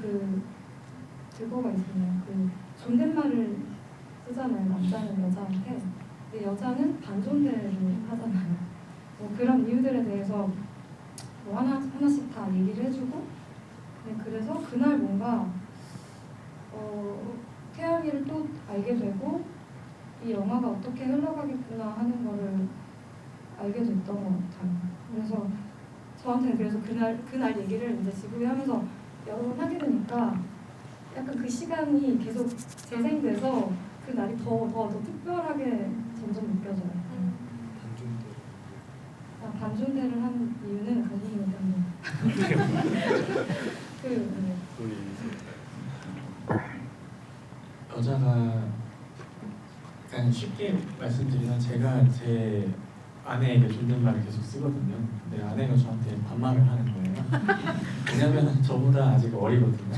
그거가 있었네요. 그 존댓말을 쓰잖아요. 남자는 여자한테 근데 여자는 반존대를 하잖아요. 뭐 그런 이유들에 대해서 뭐 하나씩 다 얘기를 해주고 그래서 그날 뭔가 태양이를 또 알게 되고 이 영화가 어떻게 흘러가겠구나 하는 거를 알게 됐던 것 같아요. 그래서 저한테는 그래서 그날 얘기를 이제 지구에 하면서 여러 번 하게 되니까 약간 그 시간이 계속 재생돼서 그 날이 더 특별하게 점점 느껴져요. 반존대를 한 이유는 감독님 때문에. 여자가 약간 쉽게 말씀드리면 제가 제 아내에게 존댓말을 계속 쓰거든요. 근데 아내가 저한테 반말을 하는 거예요. 왜냐면 저보다 아직 어리거든요.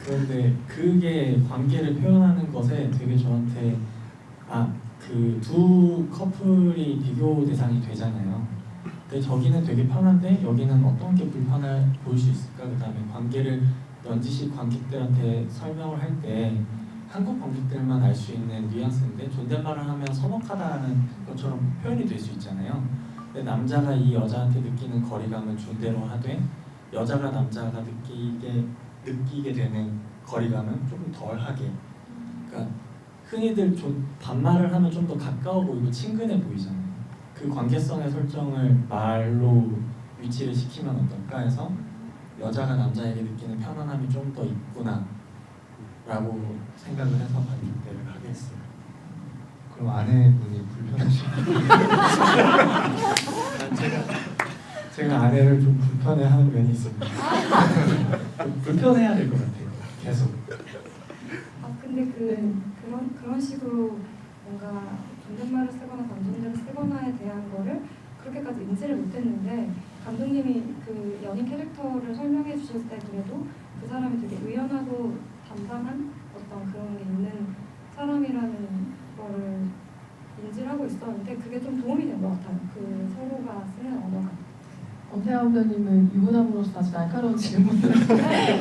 그런데 그게 관계를 표현하는 것에 되게 저한테 그 두 커플이 비교 대상이 되잖아요. 근데 저기는 되게 편한데 여기는 어떤 게 불편해 보일 수 있을까? 그다음에 관계를 연지식 관객들한테 설명을 할 때 한국 관객들만 알 수 있는 뉘앙스인데 존댓말을 하면 서먹하다는 것처럼 표현이 될 수 있잖아요. 근데 남자가 이 여자한테 느끼는 거리감을 존대로 하되 여자가 남자가 느끼게 되는 거리감은 조금 덜하게. 그러니까 흔히들 반말을 하면 좀 더 가까워 보이고 친근해 보이잖아요. 그 관계성의 설정을 말로 위치를 시키면 어떨까 해서 여자가 남자에게 느끼는 편안함이 좀 더 있구나 라고 생각을 해서 반대를 하게 했어요. 그럼 아내분이 불편하시나요? 제가 아내를 좀 불편해하는 면이 있습니다. 불편해야 될 것 같아요. 계속. 근데 그런 식으로 뭔가 존댓말을 쓰거나 감정대를 쓰거나에 대한 거를 그렇게까지 인지를 못했는데 감독님이 그 연인 캐릭터를 설명해 주실 때 그래도 그 사람이 되게 의연하고 담담한 어떤 그런 게 있는 사람이라는 거를 인지를 하고 있었는데 그게 좀 도움이 된 것 같아요. 그 서로가 쓰는 언어가. 엄태아 감독님은 유부남으로서 아주 날카로운 질문을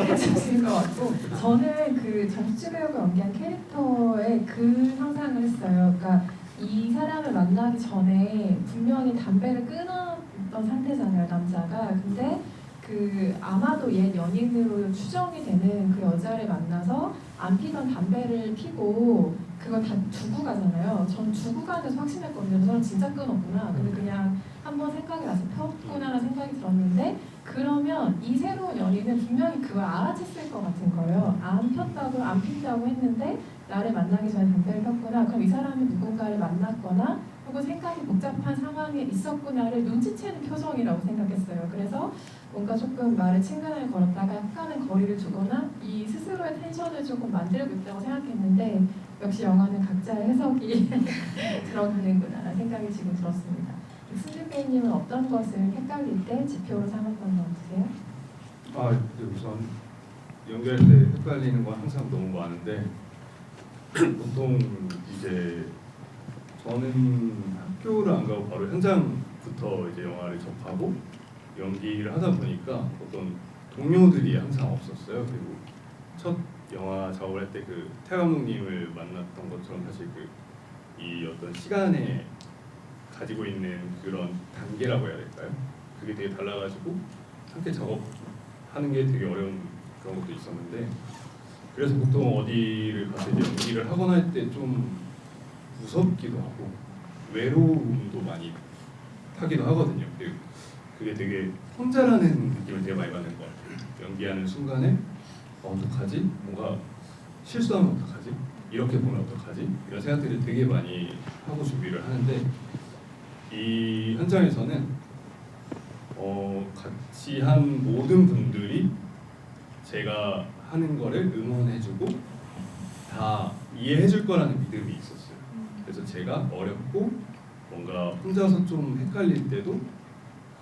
해주신 것 같고 저는 그 정수지 배우가 연기한 캐릭터의 그 상상을 했어요. 그러니까 이 사람을 만나기 전에 분명히 담배를 끊었던 상태잖아요, 남자가. 근데 그 아마도 옛 연인으로 추정이 되는 그 여자를 만나서 안 피던 담배를 피고 그걸 다 두고 가잖아요. 전 두고 가는 데서 확신했거든요. 저 사람 진짜 끊었구나. 근데 그냥 한번 생각이 나서 폈구나라는 생각이 들었는데 그러면 이 새로운 연인은 분명히 그걸 알아챘을 것 같은 거예요. 안 핀다고 했는데 나를 만나기 전에 담배를 폈구나. 그럼 이 사람이 누군가를 만났거나 혹은 생각이 복잡한 상황에 있었구나를 눈치채는 표정이라고 생각했어요. 그래서 뭔가 조금 말을 친근하게 걸었다가 약간의 거리를 두거나 이 스스로의 텐션을 조금 만들고 있다고 생각했는데 역시 영화는 각자의 해석이 들어가는구나 생각이 지금 들었습니다. 승준배님은 어떤 것을 헷갈릴 때 지표로 삼았던 것 같으세요? 근데 우선 연기할 때 헷갈리는 건 항상 너무 많은데 보통 이제 저는 학교를 안 가고 바로 현장부터 이제 영화를 접하고 연기를 하다 보니까 어떤 동료들이 항상 없었어요. 그리고 첫 영화 작업을 할 때 그 태아 감독님을 만났던 것처럼 사실 이 어떤 시간에 가지고 있는 그런 단계라고 해야 될까요? 그게 되게 달라가지고 함께 작업하는 게 되게 어려운 그런 것도 있었는데 그래서 보통 어디를 가서 이제 연기를 하거나 할 때 좀 무섭기도 하고 외로움도 많이 타기도 하거든요. 그게 되게 혼자라는 느낌을 되게 많이 받는 것 같아요. 연기하는 순간에 어떡하지? 뭔가 실수하면 어떡하지? 이렇게 보면 어떡하지? 이런 생각들을 되게 많이 하고 준비를 하는데 이 현장에서는 같이 한 모든 분들이 제가 하는 거를 응원해주고 다 이해해줄 거라는 믿음이 있었어요. 그래서 제가 어렵고 뭔가 혼자서 좀 헷갈릴 때도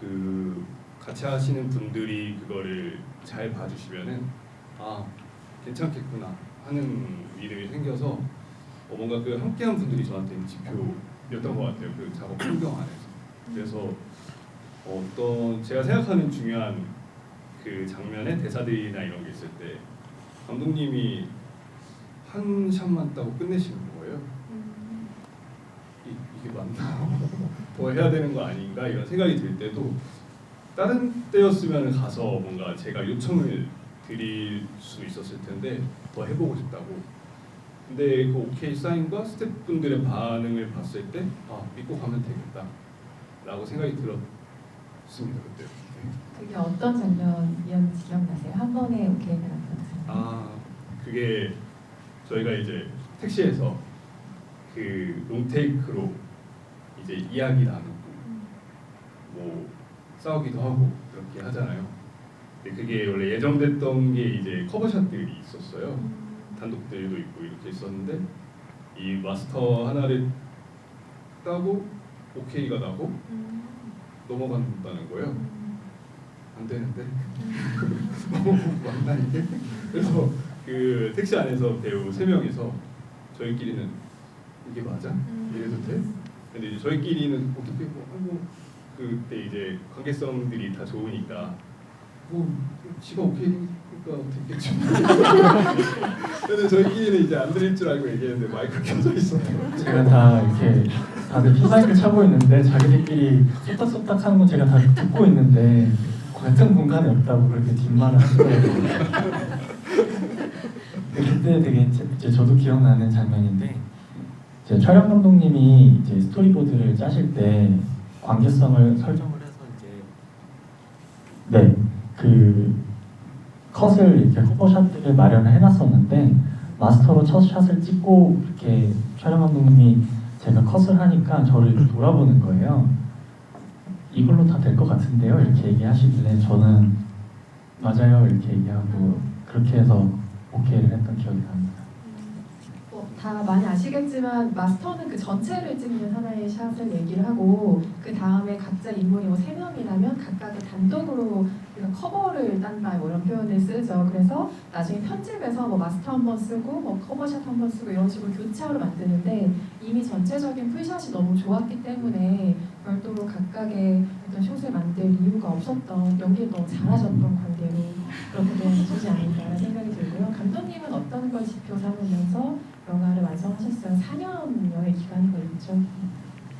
그 같이 하시는 분들이 그거를 잘 봐주시면은 괜찮겠구나 하는 믿음이 생겨서 뭔가 그 함께한 분들이 저한테는 지표였던 것 같아요. 그 작업 환경 안에서. 그래서 어떤 제가 생각하는 중요한 그 장면의 대사들이나 이런 게 있을 때 감독님이 한 샷만 따고 끝내시는 거예요. 이게 맞나? 더 해야 되는 거 아닌가? 이런 생각이 들 때도 다른 때였으면 가서 뭔가 제가 요청을 드릴 수 있었을 텐데 더 해보고 싶다고. 근데 그 오케이 사인과 스태프분들의 반응을 봤을 때 믿고 가면 되겠다 라고 생각이 들었습니다. 그때. 그게 어떤 장면이었는지 기억나세요? 한 번에 오케이가 나타났어요. 그게 저희가 이제 택시에서 그 롱테이크로 이제 이야기 나누고 뭐 싸우기도 하고 그렇게 하잖아요. 근데 그게 원래 예정됐던 게 이제 커버샷들이 있었어요. 단독들도 있고 이렇게 있었는데 이 마스터 하나를 따고 오케이가 나고 넘어간다는 거예요. 안 되는데 맞나 이게? 그래서 그 택시 안에서 배우 3명이서 저희끼리는 이게 맞아? 이래도 돼? 근데 이제 저희끼리는 어떻게 뭐 하고 그때 이제 관계성들이 다 좋으니까 뭐 지가 오케이 그러니까 됐겠죠. 근데 저희끼리는 이제 안 들릴 줄 알고 얘기했는데 마이크 켜져 있어요. 제가 다 이렇게 다들 피마이크 차고 있는데 자기들끼리 쏙닥쏙닥 하는 건 제가 다 듣고 있는데 같은 공간에 없다고 그렇게 뒷말을 하시더라고요. 그때 되게 이제 저도 기억나는 장면인데 이제 촬영 감독님이 이제 스토리보드를 짜실 때 관계성을 설정을 해서 이제 그 컷을 이렇게 커버샷들을 마련을 해놨었는데 마스터로 첫 샷을 찍고 이렇게 촬영 감독님이 제가 컷을 하니까 저를 이렇게 돌아보는 거예요. 이걸로 다 될 것 같은데요? 이렇게 얘기하시길래 저는 맞아요 이렇게 얘기하고 그렇게 해서 오케이를 했던 기억이 납니다. 다 많이 아시겠지만 마스터는 그 전체를 찍는 하나의 샷을 얘기를 하고 그 다음에 각자 인물이 뭐 3명이라면 각각의 단독으로 우리가 커버를 딴다 뭐 이런 표현을 쓰죠. 그래서 나중에 편집에서 뭐 마스터 한 번 쓰고 뭐 커버샷 한 번 쓰고 이런 식으로 교차로 만드는데 이미 전체적인 풀샷이 너무 좋았기 때문에 별도로 각각의 어떤 숏을 만들 이유가 없었던 연기를 너무 잘하셨던 관계로 그렇게 된 소지 아닌가라는 생각이 들고요. 감독님은 어떤 걸 지표 삼으면서 영화를 완성하셨어요? 4년여의 기간이 걸렸죠.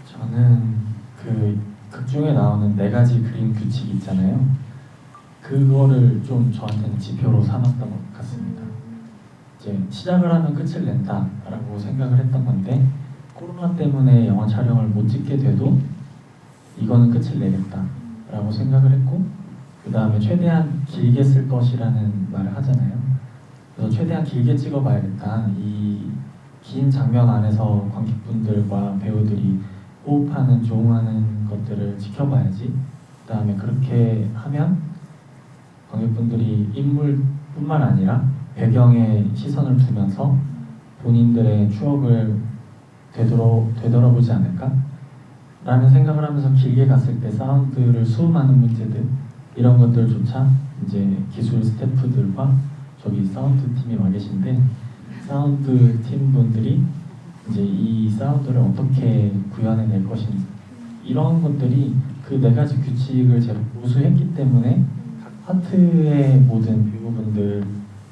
저는 그 극 중에 나오는 4가지 그림 규칙 있잖아요. 그거를 좀 저한테는 지표로 삼았던 것 같습니다. 이제 시작을 하면 끝을 낸다라고 생각을 했던 건데 코로나 때문에 영화 촬영을 못 찍게 돼도 이거는 끝을 내겠다라고 생각을 했고 그 다음에 최대한 길게 쓸 것이라는 말을 하잖아요. 그래서 최대한 길게 찍어봐야겠다. 이 긴 장면 안에서 관객분들과 배우들이 호흡하는, 조응하는 것들을 지켜봐야지. 그 다음에 그렇게 하면 관객분들이 인물뿐만 아니라 배경에 시선을 두면서 본인들의 추억을 되돌아보지 않을까? 라는 생각을 하면서 길게 갔을 때 사운드를 수음하는 문제들 이런 것들조차 이제 기술 스태프들과 저기 사운드 팀이 와 계신데 사운드 팀 분들이 이제 이 사운드를 어떻게 구현해낼 것인지 이런 것들이 그 4가지 규칙을 제가 고수했기 때문에 각 파트의 모든 배우분들,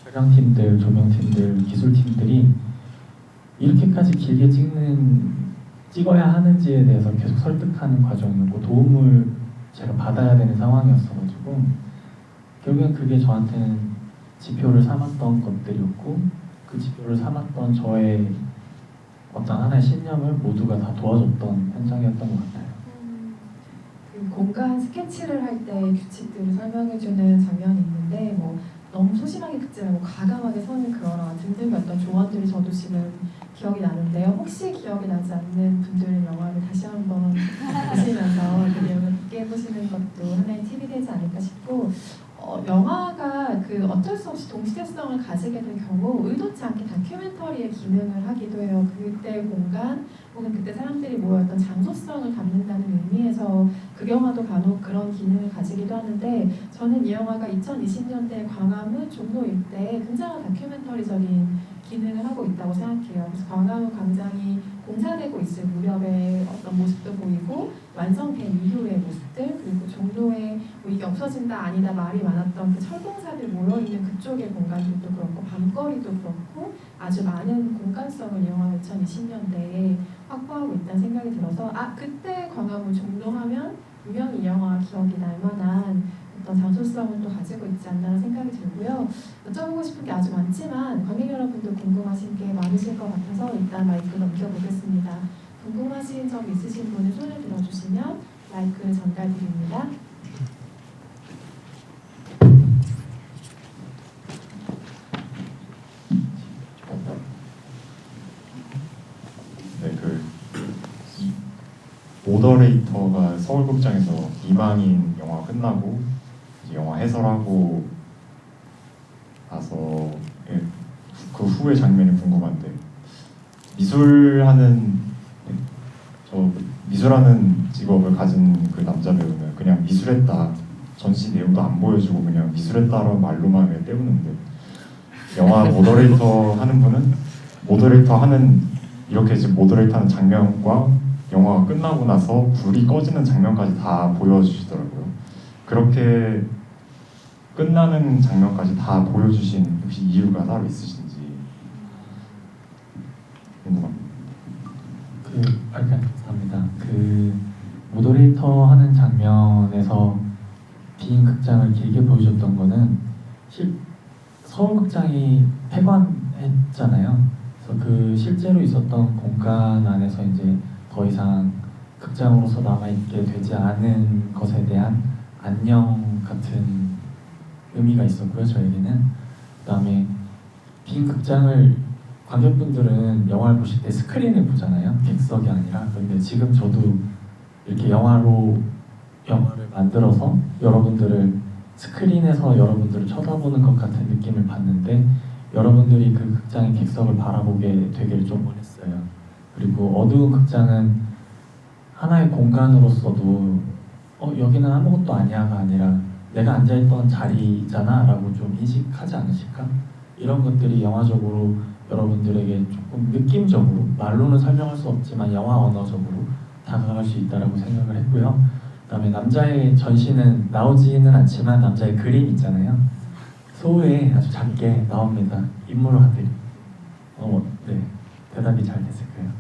촬영팀들, 조명팀들, 기술팀들이 이렇게까지 길게 찍어야 하는지에 대해서 계속 설득하는 과정이었고 도움을 제가 받아야 되는 상황이었어가지고 결국엔 그게 저한테는 지표를 삼았던 것들이었고 그 지표를 삼았던 저의 어떤 하나의 신념을 모두가 다 도와줬던 현장이었던 것 같아요. 그 공간 스케치를 할 때 규칙들을 설명해주는 장면이 있는데 뭐 너무 소심하게 긋지 말고 과감하게 선을 그어라 등등의 어떤 조언들이 저도 지금 기억이 나는데요. 혹시 기억이 나지 않는 분들은 영화를 다시 한번 보시면서 그 내용을 깊게 보시는 것도 하나의 팁이 되지 않을까 싶고 영화가 그 어쩔 수 없이 동시대성을 가지게 된 경우 의도치 않게 다큐멘터리의 기능을 하기도 해요. 그때 공간 혹은 그때 사람들이 모였던 장소성을 담는다는 의미에서 그 영화도 간혹 그런 기능을 가지기도 하는데 저는 이 영화가 2020년대 광화문 종로 일대에 굉장한 다큐멘터리적인 기능을 하고 있다고 생각해요. 그래서 광화문 광장이 공사되고 있을 무렵의 어떤 모습도 보이고 완성된 이후의 모습들 그리고 종로에 뭐 이게 없어진다 아니다 말이 많았던 그 철공사들 모여있는 그쪽의 공간들도 그렇고 밤거리도 그렇고 아주 많은 공간성을 이 영화 2020년대에 확보하고 있다는 생각이 들어서 그때 광화문 종로 하면 분명히 이 영화 기억이 날 만한 어떤 장소성을 또 가지고 있지 않나라는 생각이 들고요. 여쭤보고 싶은 게 아주 많지만 관객 여러분도 궁금하신 게 많으실 것 같아서 일단 마이크 넘겨보겠습니다. 궁금하신 점 있으신 분은 손을 들어주시면 마이크 전달드립니다. 네, 모더레이터가 서울극장에서 이망인 영화 끝나고 이제 영화 해설하고 나서 그 후의 장면이 궁금한데 미술하는 직업을 가진 그 남자 배우는 그냥 미술했다 전시 내용도 안 보여주고 그냥 미술했다라는 말로만 왜 때우는데 영화 모더레이터 하는 분은 모더레이터 하는 이렇게 지금 모더레이터 하는 장면과 영화가 끝나고 나서 불이 꺼지는 장면까지 다 보여주시더라고요. 그렇게 끝나는 장면까지 다 보여주신 혹시 이유가 따로 있으신지 궁금합니다. 감사합니다. 모더레이터 하는 장면에서 빈 극장을 길게 보여줬던 거는 서울극장이 폐관했잖아요. 그래서 실제로 있었던 공간 안에서 이제 더 이상 극장으로서 남아있게 되지 않은 것에 대한 안녕 같은 의미가 있었고요, 저에게는. 그다음에 빈 극장을 관객분들은 영화를 보실 때 스크린을 보잖아요, 객석이 아니라. 그런데 지금 저도 이렇게 영화를 만들어서 여러분들을 스크린에서 여러분들을 쳐다보는 것 같은 느낌을 받는데, 여러분들이 그 극장의 객석을 바라보게 되기를 좀 원했어요. 그리고 어두운 극장은 하나의 공간으로서도 여기는 아무것도 아니야가 아니라 내가 앉아있던 자리잖아 라고 좀 인식하지 않으실까? 이런 것들이 영화적으로 여러분들에게 조금 느낌적으로, 말로는 설명할 수 없지만 영화 언어적으로 다가갈 수 있다고 생각을 했고요. 그다음에 남자의 전신은 나오지는 않지만 남자의 그림 있잖아요. 소에 아주 작게 나옵니다. 인물화들이. 네, 대답이 잘 됐을 거예요.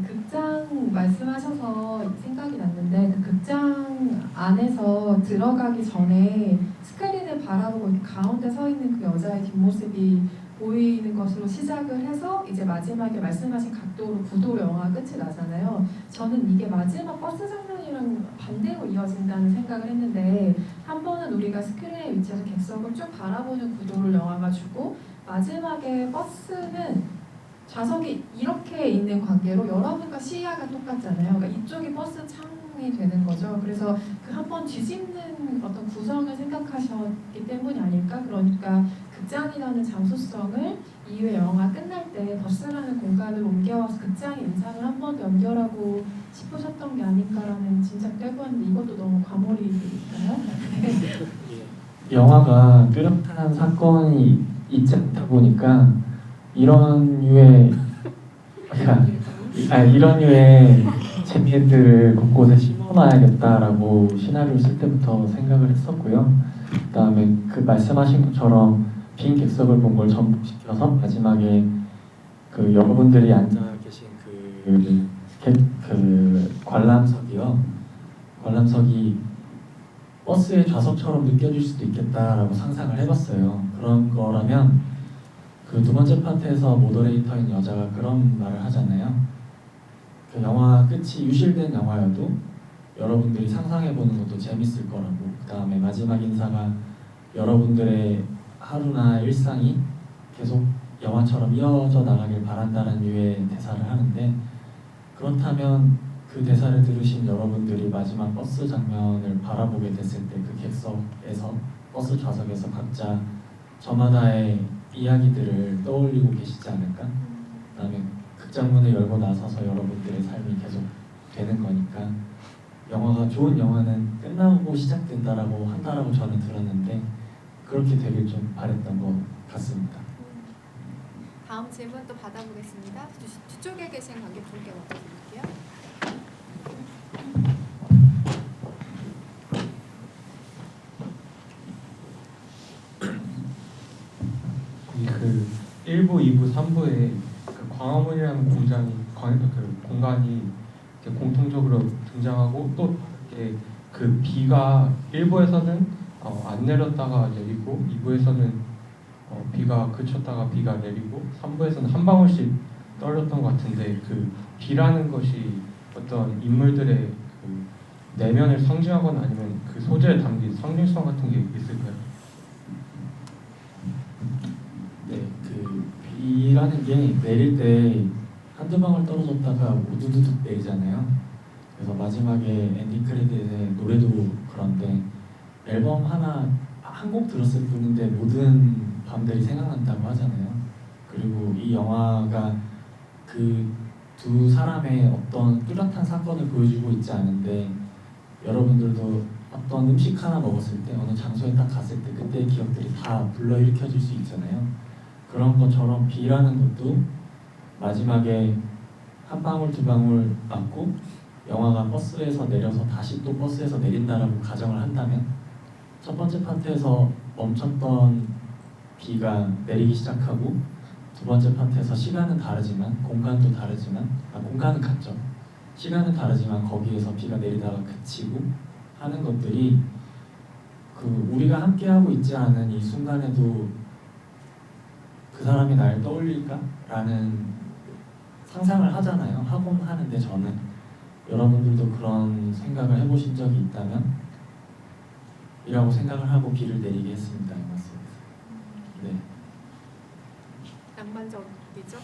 극장 말씀하셔서 생각이 났는데, 극장 안에서 들어가기 전에 스크린을 바라보고 이렇게 가운데 서 있는 그 여자의 뒷모습이 보이는 것으로 시작을 해서 이제 마지막에 말씀하신 각도로 구도로 영화가 끝이 나잖아요. 저는 이게 마지막 버스 장면이랑 반대로 이어진다는 생각을 했는데, 한 번은 우리가 스크린에 위치해서 객석을 쭉 바라보는 구도를 영화가 주고, 마지막에 버스는 좌석이 이렇게 있는 관계로 여러분과 시야가 똑같잖아요. 그러니까 이쪽이 버스 창이 되는 거죠. 그래서 그 한 번 뒤집는 어떤 구성을 생각하셨기 때문이 아닐까? 그러니까 극장이라는 장소성을 이후에 영화 끝날 때 버스라는 공간을 옮겨와서 극장의 인상을 한 번 더 연결하고 싶으셨던 게 아닐까라는 짐작도 해보았는데, 이것도 너무 과몰입일까요? 영화가 뚜렷한 사건이 있지 않다 보니까 이런 류의 재미들을 곳곳에 심어놔야겠다라고 시나리오를 쓸 때부터 생각을 했었고요. 그다음에 그 말씀하신 것처럼 빈 객석을 본 걸 접목시켜서 마지막에 그 여러분들이 앉아 계신 그 관람석이 버스의 좌석처럼 느껴질 수도 있겠다라고 상상을 해봤어요. 그런 거라면 그 두 번째 파트에서 모더레이터인 여자가 그런 말을 하잖아요. 그 영화 끝이 유실된 영화여도 여러분들이 상상해보는 것도 재밌을 거라고. 그 다음에 마지막 인사가 여러분들의 하루나 일상이 계속 영화처럼 이어져 나가길 바란다는 류의 대사를 하는데, 그렇다면 그 대사를 들으신 여러분들이 마지막 버스 장면을 바라보게 됐을 때 그 객석에서, 버스 좌석에서 각자 저마다의 이야기들을 떠올리고 계시지 않을까? 그다음에 극장문을 열고 나서서 여러분들의 삶이 계속 되는 거니까, 영화가 좋은 영화는 끝나고 시작된다라고 한다라고 저는 들었는데, 그렇게 되길 좀 바랬던 것 같습니다. 다음 질문 또 받아보겠습니다. 뒤쪽에 계신 관객분께 먼저 드릴게요. 그 1부, 2부, 3부에 그 광화문이라는 공간이 이렇게 공통적으로 등장하고, 또 이렇게 그 비가 1부에서는 안 내렸다가 내리고, 2부에서는 비가 그쳤다가 비가 내리고, 3부에서는 한 방울씩 떨어졌던 것 같은데, 그 비라는 것이 어떤 인물들의 그 내면을 상징하거나 아니면 그 소재에 담긴 상징성 같은 게 있을까요? 네, 그 비라는 게 내릴 때 한두 방울 떨어졌다가 우두두둑 내리잖아요. 그래서 마지막에 엔딩 크레딧의 노래도 그런데, 앨범 한 곡 들었을 뿐인데 모든 밤들이 생각난다고 하잖아요. 그리고 이 영화가 그 두 사람의 어떤 뚜렷한 사건을 보여주고 있지 않은데, 여러분들도 어떤 음식 하나 먹었을 때 어느 장소에 딱 갔을 때 그때의 기억들이 다 불러일으켜질 수 있잖아요. 그런 것처럼 비라는 것도 마지막에 한 방울 두 방울 맞고 영화가 버스에서 내려서 다시 또 버스에서 내린다라고 가정을 한다면 첫 번째 파트에서 멈췄던 비가 내리기 시작하고 두 번째 파트에서 시간은 다르지만 공간도 다르지만 공간은 같죠. 시간은 다르지만 거기에서 비가 내리다가 그치고 하는 것들이 그 우리가 함께하고 있지 않은 이 순간에도 그 사람이 날 떠올릴까라는 상상을 하잖아요. 하곤 하는데 저는 여러분들도 그런 생각을 해보신 적이 있다면 이라고 생각을 하고 비를 내리게 했습니다. 영화 속에서. 네. 낭만적이죠?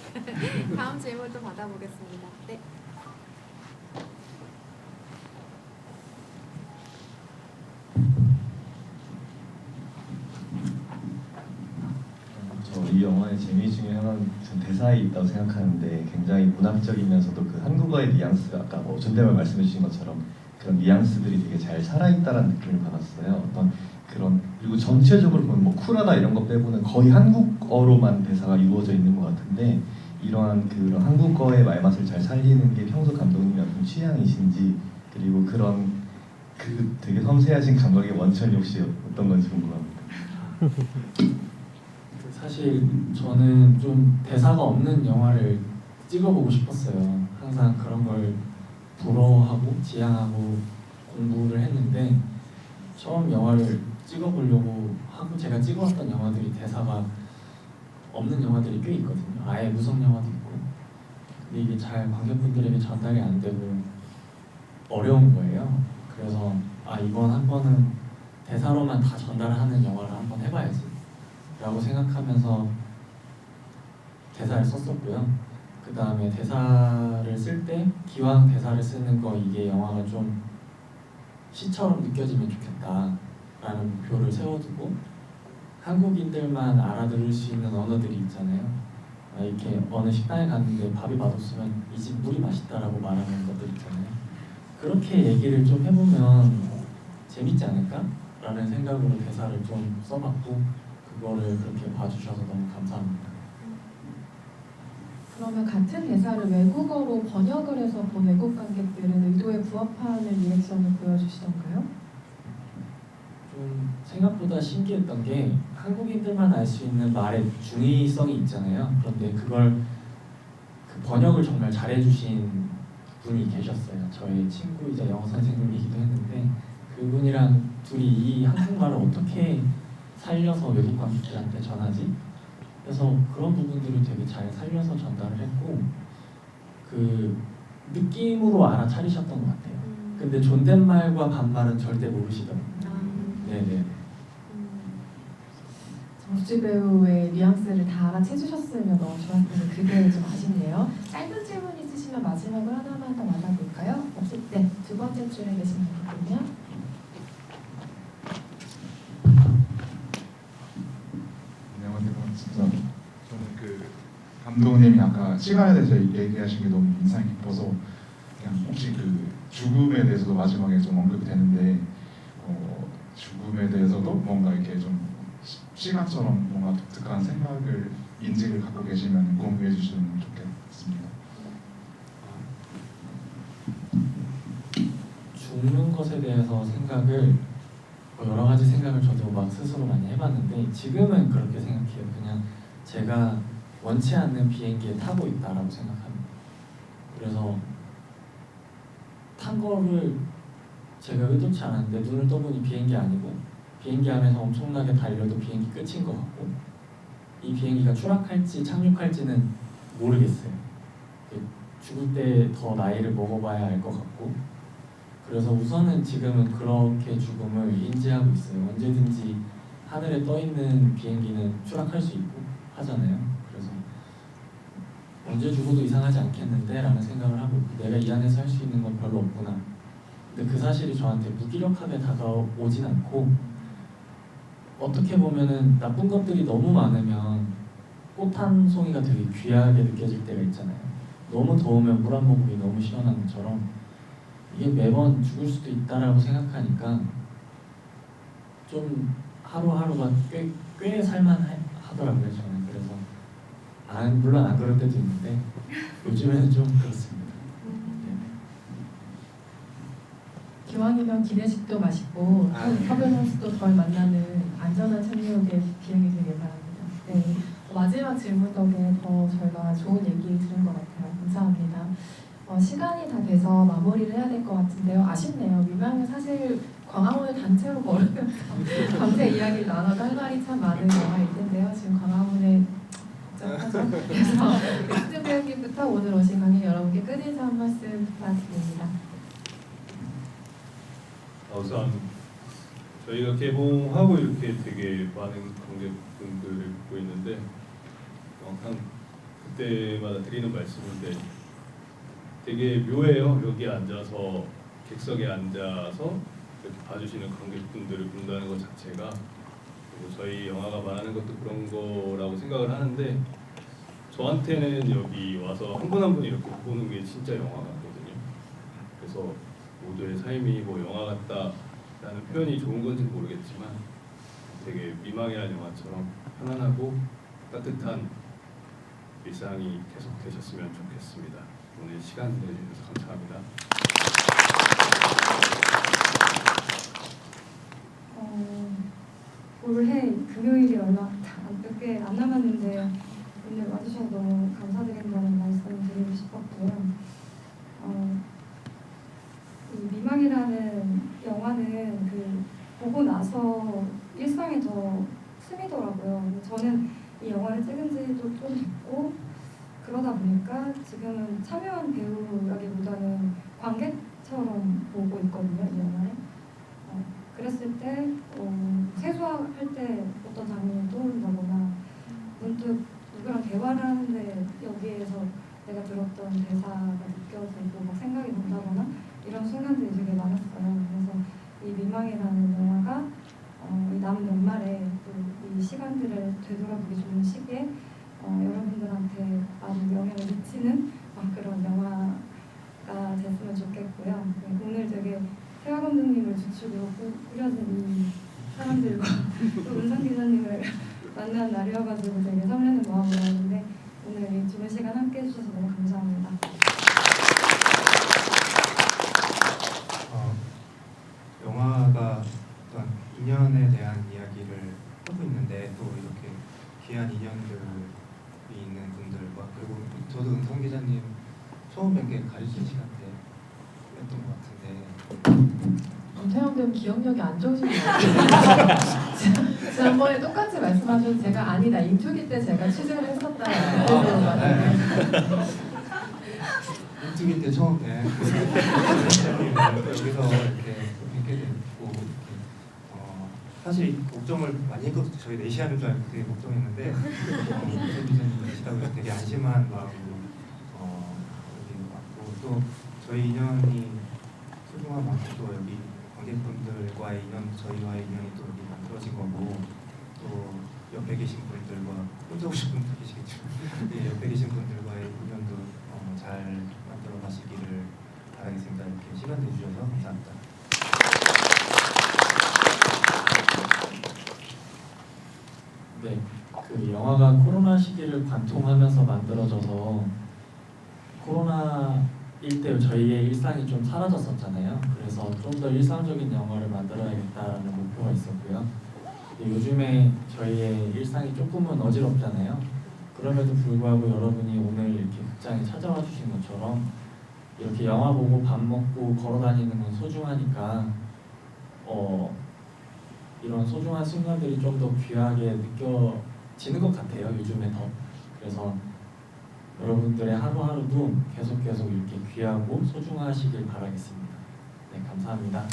다음 질문도 받아보겠습니다. 네. 저 이 영화의 재미 중에 하나는 전 대사에 있다고 생각하는데 굉장히 문학적이면서도 그 한국어의 뉘앙스가 아까 뭐 존댓말 말씀해 주신 것처럼 그런 뉘앙스들이 되게 잘 살아있다라는 느낌을 받았어요. 어떤 그런 그리고 전체적으로 보면 뭐 쿨하다 이런 거 빼고는 거의 한국어로만 대사가 이루어져 있는 것 같은데 이러한 그런 한국어의 말맛을 잘 살리는 게 평소 감독님의 어떤 취향이신지 그리고 그런 그 되게 섬세하신 감각의 원천이 혹시 어떤 건지 궁금합니다. 사실 저는 좀 대사가 없는 영화를 찍어보고 싶었어요. 항상 그런 걸 부러워하고 지향하고 공부를 했는데 처음 영화를 찍어보려고 하고 제가 찍어왔던 영화들이 대사가 없는 영화들이 꽤 있거든요. 아예 무성 영화도 있고 근데 이게 잘 관객분들에게 전달이 안 되고 어려운 거예요. 그래서 이번 한 번은 대사로만 다 전달하는 영화를 한번 해봐야지 라고 생각하면서 대사를 썼었고요. 그 다음에 대사를 쓸 때 기왕 대사를 쓰는 거 이게 영화가 좀 시처럼 느껴지면 좋겠다 라는 목표를 세워두고 한국인들만 알아들을 수 있는 언어들이 있잖아요. 이렇게 어느 식당에 갔는데 밥이 맛없으면 이 집 물이 맛있다라고 말하는 것들 있잖아요. 그렇게 얘기를 좀 해보면 재밌지 않을까? 라는 생각으로 대사를 좀 써봤고 그거를 그렇게 봐주셔서 너무 감사합니다. 그러면 같은 대사를 외국어로 번역을 해서 본 외국 관객들은 의도에 부합하는 리액션을 보여주시던가요? 좀 생각보다 신기했던 게 한국인들만 알 수 있는 말의 중의성이 있잖아요. 그런데 그걸 그 번역을 정말 잘해주신 분이 계셨어요. 저희 친구이자 영어 선생님이기도 했는데 그분이랑 둘이 이 한국말을 어떻게 살려서 외국 관객들한테 전하지? 그래서 그런 부분들을 되게 잘 살려서 전달을 했고 그 느낌으로 알아차리셨던 것 같아요. 근데 존댓말과 반말은 절대 모르시더라고요. 네네. 정수지 배우의 뉘앙스를 다 알아채주셨으면 너무 좋았을 텐데 그게 좀 아쉽네요. 짧은 질문 있으시면 마지막으로 하나만 더 받아볼까요? 없을 때 두 번째 줄에 계신 분이군요. 진짜 저는 그 감독님이 아까 시간에 대해서 얘기하신 게 너무 인상이 깊어서 그냥 혹시 그 죽음에 대해서도 마지막에 좀 언급이 되는데 죽음에 대해서도 뭔가 이렇게 좀 시간처럼 뭔가 독특한 생각을 인식을 갖고 계시면 공유해 주시면 좋겠습니다. 죽는 것에 대해서 생각을 여러 가지 생각을 저도 막 스스로 많이 해봤는데 지금은 그렇게 생각해요. 그냥 제가 원치 않는 비행기에 타고 있다라고 생각합니다. 그래서 탄 거를 제가 의도치 않았는데 눈을 떠보니 비행기 아니고 비행기 안에서 엄청나게 달려도 비행기 끝인 것 같고 이 비행기가 추락할지 착륙할지는 모르겠어요. 죽을 때 더 나이를 먹어봐야 알 것 같고 그래서 우선은 지금은 그렇게 죽음을 인지하고 있어요. 언제든지 하늘에 떠 있는 비행기는 추락할 수 있고 하잖아요. 그래서 언제 죽어도 이상하지 않겠는데 라는 생각을 하고 내가 이 안에서 할 수 있는 건 별로 없구나. 근데 그 사실이 저한테 무기력하게 다가오진 않고 어떻게 보면은 나쁜 것들이 너무 많으면 꽃 한 송이가 되게 귀하게 느껴질 때가 있잖아요. 너무 더우면 물 한 모금이 너무 시원한 것처럼 이게 매번 죽을 수도 있다라고 생각하니까 좀 하루하루가 꽤 살만하더라고요 저는. 그래서 물론 안 그럴 때도 있는데 요즘에는 좀 그렇습니다. 기왕이면 기내식도 맛있고 서변현수도 덜 만나는 안전한 청유역에 비행이 되길 바랍니다. 네, 마지막 질문 덕에 더 저희가 좋은 얘기 들은 것 같아요. 감사합니다. 시간이 다 돼서 마무리를 해야 될 것 같은데요. 아쉽네요. 미망은 사실 광화문을 단체로 걸으면서 밤새 이야기를 나눠도 할 말이 참 많은 영화일 텐데요. 지금 광화문에 복잡하죠. 그래서 박승준 배우님부터 오늘 오신 관객 여러분께 끝인사 한 말씀 부탁드립니다. 우선 저희가 개봉하고 이렇게 되게 많은 관객분들을 보고 있는데 항상 그때마다 드리는 말씀인데 되게 묘해요. 여기 앉아서 객석에 앉아서 이렇게 봐주시는 관객분들을 본다는 것 자체가, 그리고 저희 영화가 말하는 것도 그런 거라고 생각을 하는데 저한테는 여기 와서 한 분 한 분 이렇게 보는 게 진짜 영화 같거든요. 그래서 모두의 삶이 뭐 영화 같다라는 표현이 좋은 건지 모르겠지만 되게 미망이라는 영화처럼 편안하고 따뜻한 일상이 계속 되셨으면 좋겠습니다. 오늘 시간 내주셔서 감사합니다. 올해 금요일이 얼마 몇 개 안 남았는데 오늘 와주셔서 너무 감사드린다는 말씀을 드리고 싶었고요. 이 미망이라는 영화는 보고 나서 일상이 더 스미더라고요. 저는 이 영화를 찍은 지도 좀 됐고 그러다 보니까 지금은 참여한 배우라기보다는 관객처럼 보고 있거든요, 이 영화를. 그랬을 때 세수할 때 어떤 장면이 떠오른다거나 문득 누구랑 대화를 하는데 여기에서 내가 들었던 대사가 느껴지고 막 생각이 난다거나 이런 순간들이 되게 많았어요. 그래서 이 미망이라는 영화가 이 남은 연말에 또 이 시간들을 되돌아보기 좋은 시기에 여러분들한테 많은 영향을 미치는 그런 영화가 됐으면 좋겠고요. 네, 오늘 되게 태화 감독님을 주축으로 꾸려진 이 사람들과 또 은상 기자님을 만난 날이어가지고 되게 설레는 마음으로 왔는데 오늘 이 좋은 시간 함께 해주셔서 너무 감사합니다. 영화가 어떤 인연에 대한 이야기를 하고 있는데 또 이렇게 귀한 인연들이 있는 분들과, 그리고 저도 은성 기자님 처음 뵌 게 가르친 시간 때 뵀던 것 같은데 태영 배우 기억력이 안 좋으신 것 같아요. 지난번에 똑같이 말씀하셔서 제가 아니다 인투기 때 제가 취재를 했었다. 인투기 때 처음 뵌 여기서 이렇게 뵙게 됐고 사실 걱정을 많이 했거든요. 저희 4시 하는 줄 알고 되게 걱정했는데 은성 기자님이시라고 해서 되게 안심한 마음으로 여기 왔고, 또 저희 인연이 소중한 만큼 또 여기 관객분들과의 인연, 저희와의 인연이 또 여기 만들어진 거고, 또 옆에 계신 분들과 혼자 오신 분들 계시겠지만 네, 옆에 계신 분들과의 인연도 잘 만들어 가시기를 바라겠습니다. 이렇게 시간 내주셔서 감사합니다. 네, 그 영화가 코로나 시기를 관통하면서 만들어져서 코로나일 때 저희의 일상이 좀 사라졌었잖아요. 그래서 좀 더 일상적인 영화를 만들어야겠다라는 목표가 있었고요. 요즘에 저희의 일상이 조금은 어지럽잖아요. 그럼에도 불구하고 여러분이 오늘 이렇게 극장에 찾아와 주신 것처럼 이렇게 영화 보고 밥 먹고 걸어 다니는 건 소중하니까 이런 소중한 순간들이 좀 더 귀하게 느껴지는 것 같아요. 요즘에 더. 그래서 여러분들의 하루하루도 계속 이렇게 귀하고 소중하시길 바라겠습니다. 네, 감사합니다.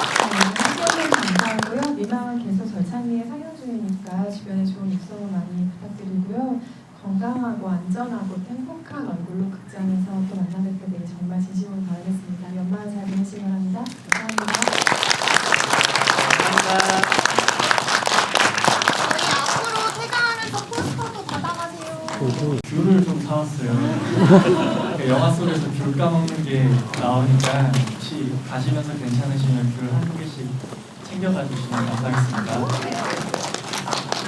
함께해 주셔서 감사하고요. 미망은 계속 절찬리에 상영 중이니까 주변에 좋은 입소문 많이 부탁드리고요. 건강하고 안전하고 행복한 얼굴로 극장에서 또 만나뵙게 되길 정말 진심으로 바라겠습니다. 연말 잘 보내시기 바랍니다. 감사합니다. 저희 앞으로 퇴장하면서 포스터도 받아가세요. 귤을 좀 사왔어요. 영화 속에서 귤 까먹는 게 나오니까 혹시 가시면서 괜찮으시면 귤 한두 개씩 챙겨가 주시면 감사하겠습니다.